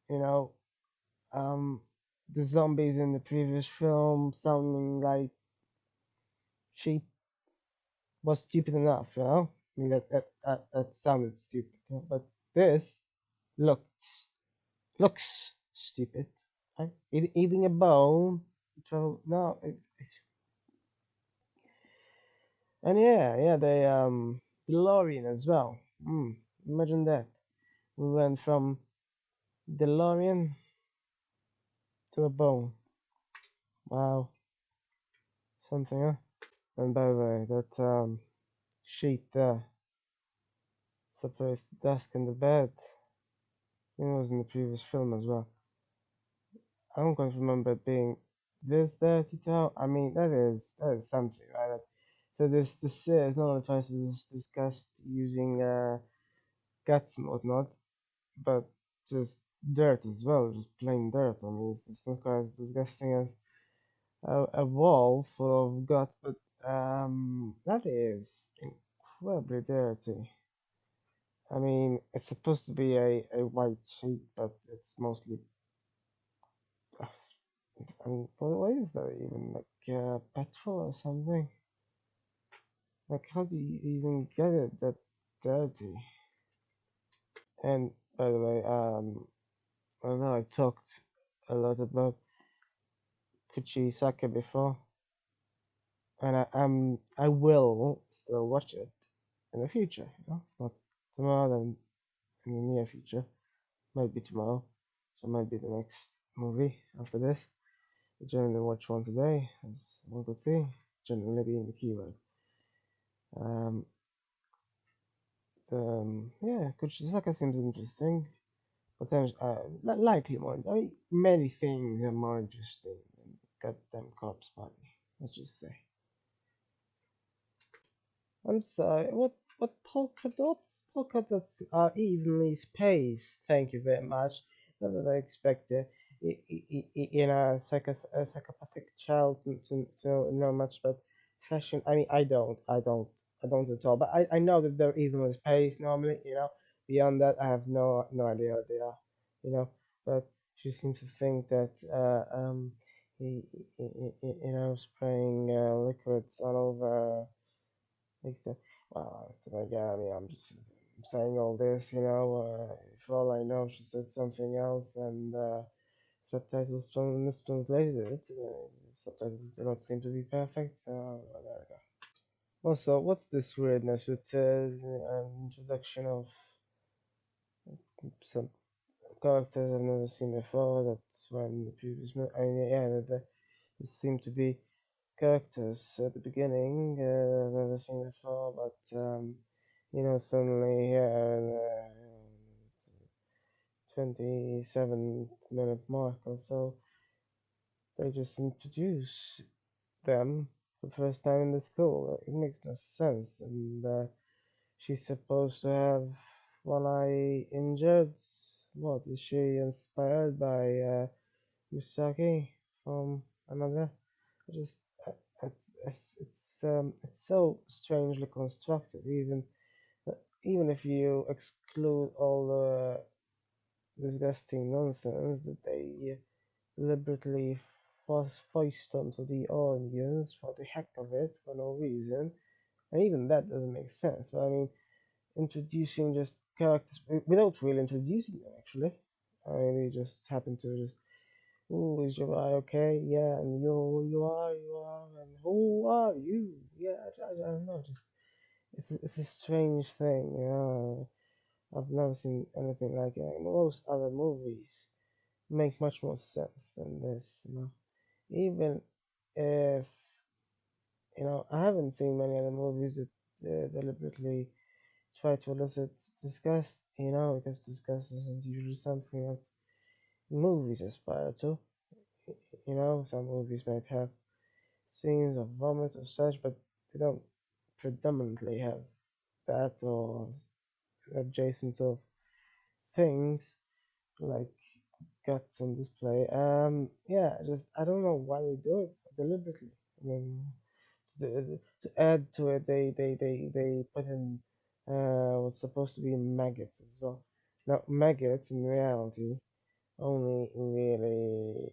you know, um, the zombies in the previous film sounding like sheep was stupid enough, you know? I mean, that sounded stupid, but this looked, looks stupid, right? Eating a bone, so, no, and yeah, they DeLorean as well. Imagine that. We went from DeLorean to a bone. Wow, something, huh? And by the way, that sheet there, supposed desk in the bed, it was in the previous film as well. I don't quite remember it being this dirty though. I mean, that is something, right? So this is not only tries to discuss using guts and whatnot, but just dirt as well, just plain dirt. I mean, it's not quite as disgusting as a wall full of guts, but that is incredibly dirty. I mean, it's supposed to be a white sheet, but it's mostly. I mean, what is that even? Like petrol or something? Like, how do you even get it that dirty? And by the way, I know I talked a lot about Kuchisake before, and I will still watch it in the future. Not tomorrow, then in the near future. Might be tomorrow, so might be the next movie after this. I generally watch once a day, as one could see. Generally being the keyword. Um, yeah, Kuchisaka seems interesting. Potential, likely more. I mean, many things are more interesting than goddamn corpse body. Let's just say. I'm sorry. What polka dots? Polka dots are evenly spaced. Thank you very much. Not that I expect a psychopathic child to know much about fashion. I mean, I don't at all. But I know that they're evenly spaced normally. Beyond that, I have no idea what they are. You know, but she seems to think that spraying liquids all over. Makes sense. Well, yeah, I mean, I'm just saying all this, for all I know, she said something else, and subtitles mistranslated it. Subtitles do not seem to be perfect, so there we go. Also, what's this weirdness with introduction of some characters I've never seen before? That's when the previous, I mean, yeah, there seem to be characters at the beginning I've never seen before, but suddenly here in the 27-minute mark or so, they just introduce them for the first time in the school. It makes no sense, and she's supposed to have one eye injured. What is she inspired by Misaki from another? I just uh, it's so strangely constructed. Uh, Even if you exclude all the disgusting nonsense that they deliberately foist onto the audience for the heck of it for no reason, and even that doesn't make sense. But I mean, introducing just characters without really introducing them actually. I mean, they just happen to just, oh, is your eye okay? Yeah, and you are, and who are you? Yeah, I don't know, just it's a strange thing, I've never seen anything like it. Most other movies make much more sense than this. Even if I haven't seen many other movies that deliberately try to elicit disgust, because disgust isn't usually something that movies aspire to. Some movies might have scenes of vomit or such, but they don't predominantly have that or adjacent sort of things like guts on display. Yeah, just I don't know why they do it deliberately. I mean, to add to it, they put in what's supposed to be maggots as well. Now, maggots in reality only really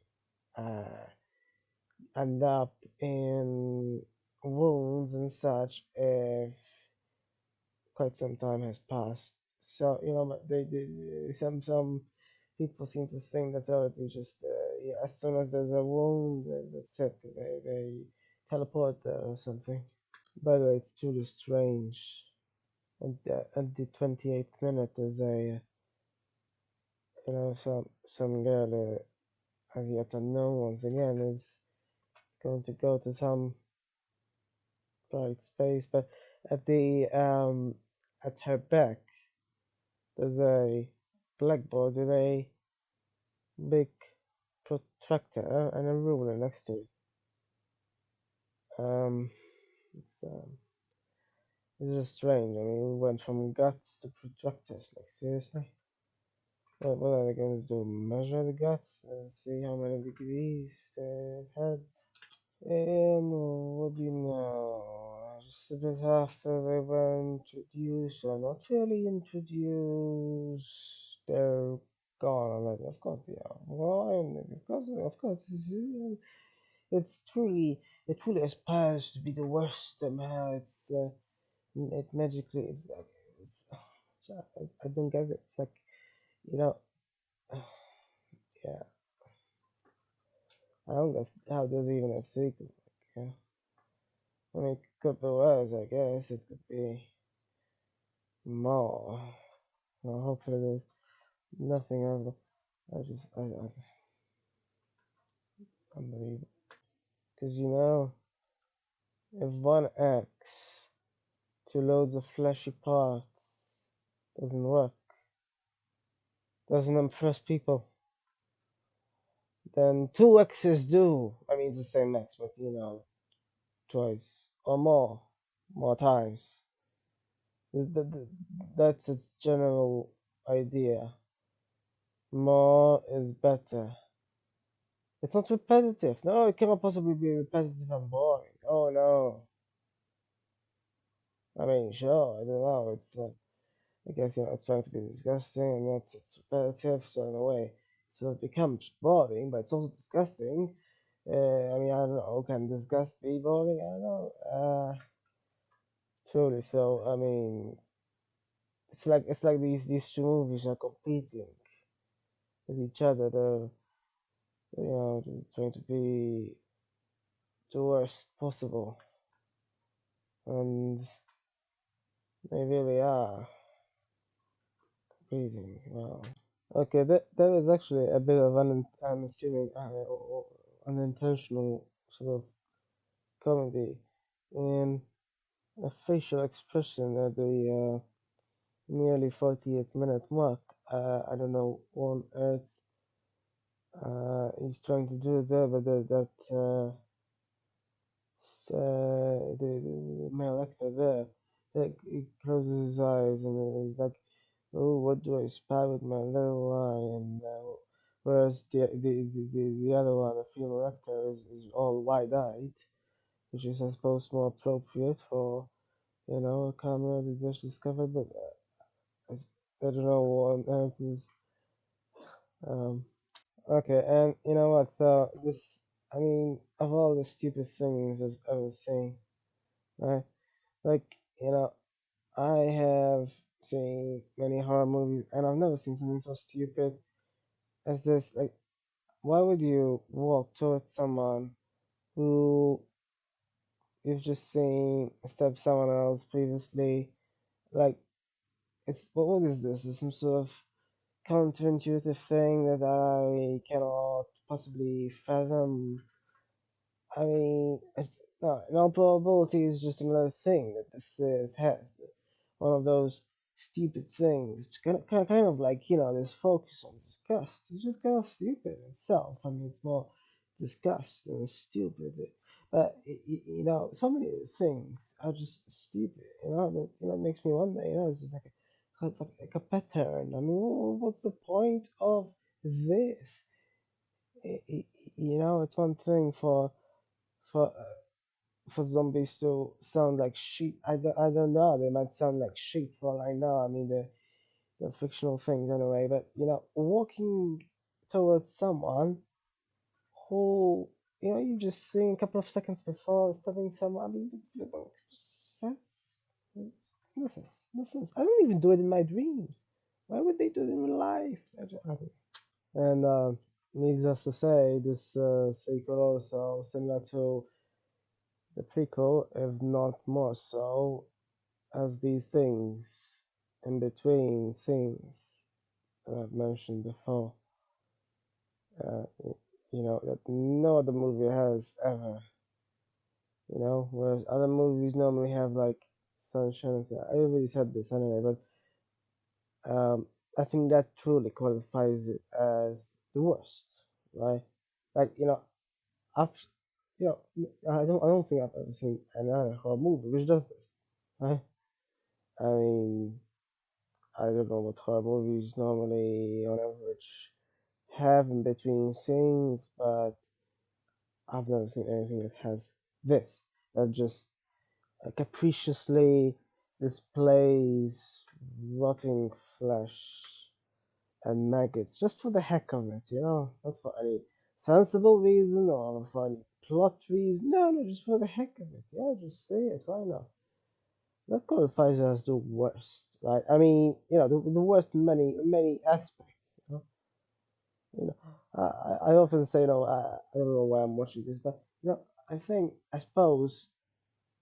uh, end up in wounds and such if quite some time has passed. So but some people seem to think that they just yeah, as soon as there's a wound, that's it. They teleport there or something. By the way, it's truly strange. And at the 28th minute, there's a some girl as yet unknown once again is going to go to some bright space, but at the at her back there's a blackboard with a big protractor and a ruler next to it. Um, it's it's just strange. I mean, we went from guts to protractors. Like seriously, what are they going to do? Measure the guts and see how many degrees it had? And what do you know? Just a bit after they were introduced, or not really introduced, they're gone already. Of course they are. Well, of course, it's truly, it truly aspires to be the worst somehow. It magically, I don't get it. It's like, you know, yeah, I don't get how there's even a sequel. Like, I mean, it could be worse, I guess. It could be more. Well, hopefully there's nothing else. I can't believe it. Because if one X to loads of fleshy parts doesn't work, doesn't impress people, then two X's do. I mean, it's the same X, but twice or more times. That's its general idea. More is better. It's not repetitive. No, it cannot possibly be repetitive and boring. Oh no. I mean, sure, I don't know. I guess, it's trying to be disgusting, and yet it's repetitive, so in a way, it sort of becomes boring, but it's also disgusting. I mean, I don't know, can disgust be boring? I don't know. Truly, so, I mean, it's like these two movies are competing with each other. They're, just trying to be the worst possible, and they really are competing. Wow. Okay, that was actually a bit of I'm assuming, unintentional sort of comedy in a facial expression at the nearly 48th minute mark. I don't know what on earth he's trying to do there, but the male actor there, like, he closes his eyes and he's like, "Oh, what do I spy with my little eye?" And whereas the other one, the female actor, is all wide-eyed, which is, I suppose, more appropriate for a camera that just discovered. But I don't know what on earth is. Okay, and you know what? This, I mean, of all the stupid things I've ever seen, right? Like, you know, I have seen many horror movies, and I've never seen something so stupid as this. Like, why would you walk towards someone who you've just seen stab someone else previously? Like, what is this? Is some sort of counterintuitive thing that I cannot possibly fathom. I mean, no, no probability is just another thing that this has. One of those stupid things. It's kind of like, this focus on disgust. It's just kind of stupid in itself. I mean, it's more disgust than stupid. But, so many things are just stupid, that makes me wonder, it's just like a pattern. I mean, what's the point of this. I- I- it's one thing for for zombies to sound like sheep. I don't know. They might sound like sheep for all I know. I mean, they're fictional things anyway. But walking towards someone who you've just seen a couple of seconds before stabbing someone. I mean, that's nonsense. Nonsense. I don't even do it in my dreams. Why would they do it in real life? I don't. And needless to say, this sequel also similar to the prequel, if not more so, as these things in between scenes that I've mentioned before. Uh, that no other movie has ever. Whereas other movies normally have like sunshine and stuff. I already said this anyway, but I think that truly qualifies it as the worst, right? Like I've, you know, I don't think I've ever seen another horror movie which does this, right? I mean, I don't know what horror movies normally, on average, have in between scenes, but I've never seen anything that has this. That just capriciously displays rotting flesh and maggots just for the heck of it, not for any sensible reason or for any plot reason. No, no, just for the heck of it. Yeah, just say it. Why not? That qualifies as the worst, right? I mean, the worst in many aspects. You know, I often say, I don't know why I'm watching this, but I suppose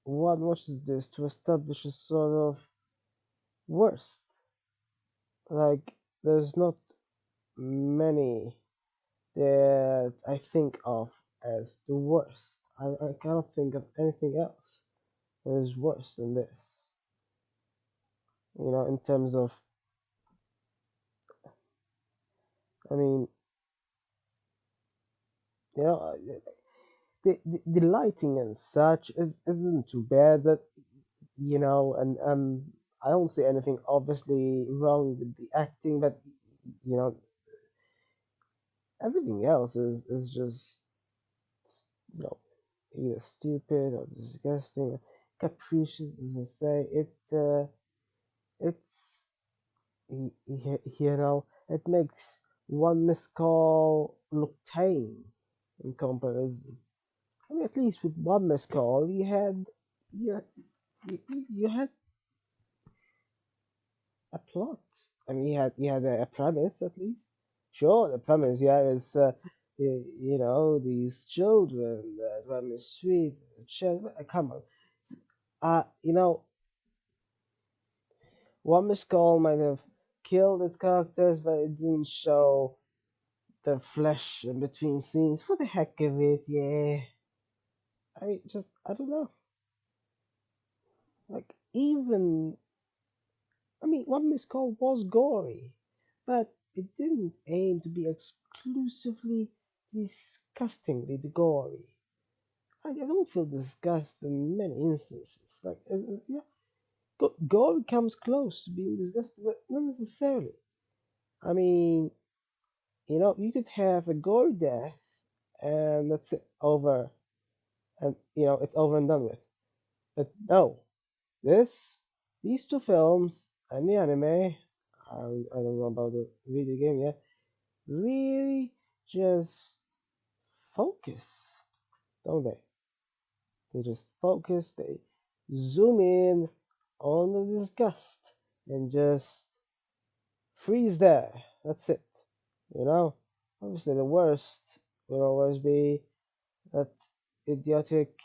one watches this to establish a sort of worst. Like, there's not many that I think of as the worst. I cannot think of anything else that is worse than this. In terms of, I mean, you know, the lighting and such isn't too bad, but and I don't see anything obviously wrong with the acting, but you know, everything else is just you know either stupid or disgusting, capricious, as I say. It's it makes one missed call look tame in comparison. I mean, at least with one missed call, you you had a plot. I mean, you had a premise at least. Sure, the premise, yeah, is these children that run the street. Come on, you know, one missed call might have killed its characters, but it didn't show the flesh in between scenes for the heck of it. Yeah, I mean, just I don't know. Like even I mean, one missed call was gory, but it didn't aim to be exclusively disgustingly gory. I don't feel disgust in many instances. Like, yeah, gore comes close to being disgusting, but not necessarily. I mean, you could have a gory death, and that's it, over, and it's over and done with. But no, this, these two films and the anime, I don't know about the video game yet, really just focus, don't they? They just focus, they zoom in on the disgust and just freeze there. That's it. You know? Obviously, the worst will always be that idiotic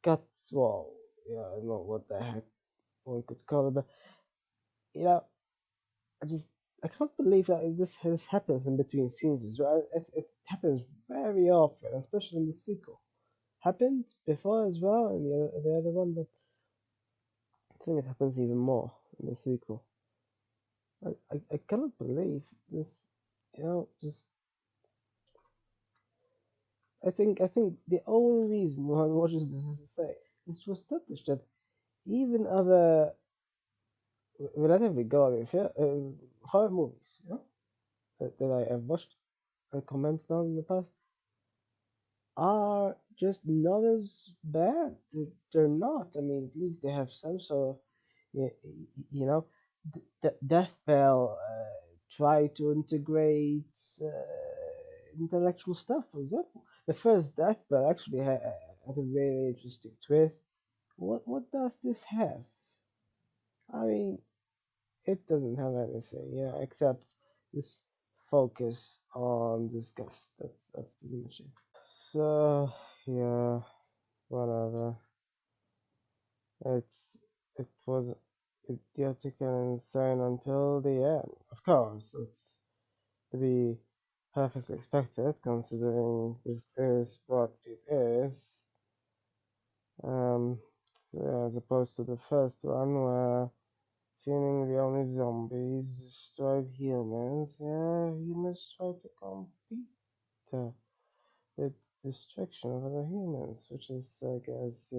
guts wall. Yeah, I don't know what the heck one could call it, but you know, I just I can't believe that this happens in between scenes as well. It happens very often, especially in the sequel. Happened before as well in the other one, but I think it happens even more in the sequel. I cannot believe this. Just I think the only reason one watches this is to say is to establish that even other relatively go. I mean, horror movies, that I have watched and commented on in the past are just not as bad. They're not. I mean, at least they have some sort of, you, you know, Death Bell try to integrate intellectual stuff. For example, the first Death Bell actually had a very interesting twist. What does this have? I mean, it doesn't have anything, except this focus on disgust. That's pretty much it. So yeah, whatever. It's it was idiotic and insane until the end. Of course, it's to be perfectly expected considering this is what it is. Um, yeah, as opposed to the first one where seemingly only zombies destroyed humans. Yeah, humans try to compete uh, with destruction of other humans, which is, I guess,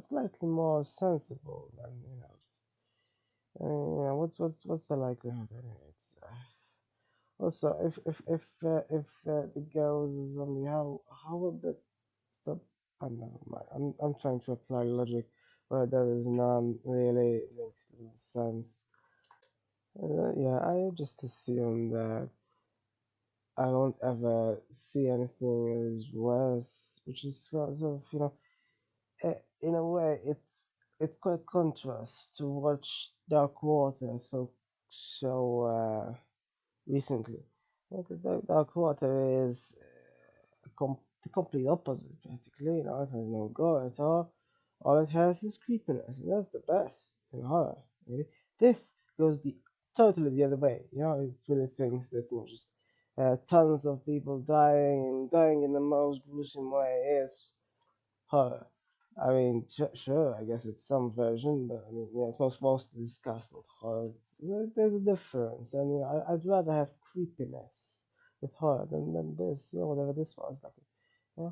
slightly more sensible than, just. I mean, what's the likelihood anyway? It's, also, if the girl is a zombie, how would that stop? Never mind. I'm trying to apply logic where there is none really makes little sense. Yeah, I just assume that I won't ever see anything as worse, which is sort of, in a way, it's quite contrast to watch Dark Water so recently. Because Dark Water is the complete opposite, basically. It has no gore at all. All it has is creepiness, and that's the best in horror. Really. This goes totally the other way. It really thinks that just tons of people dying and dying in the most gruesome way is horror. I mean, sure, I guess it's some version, but I mean, it's mostly discussed, not horror. There's a difference, and I'd rather have creepiness with horror than this, whatever this was like.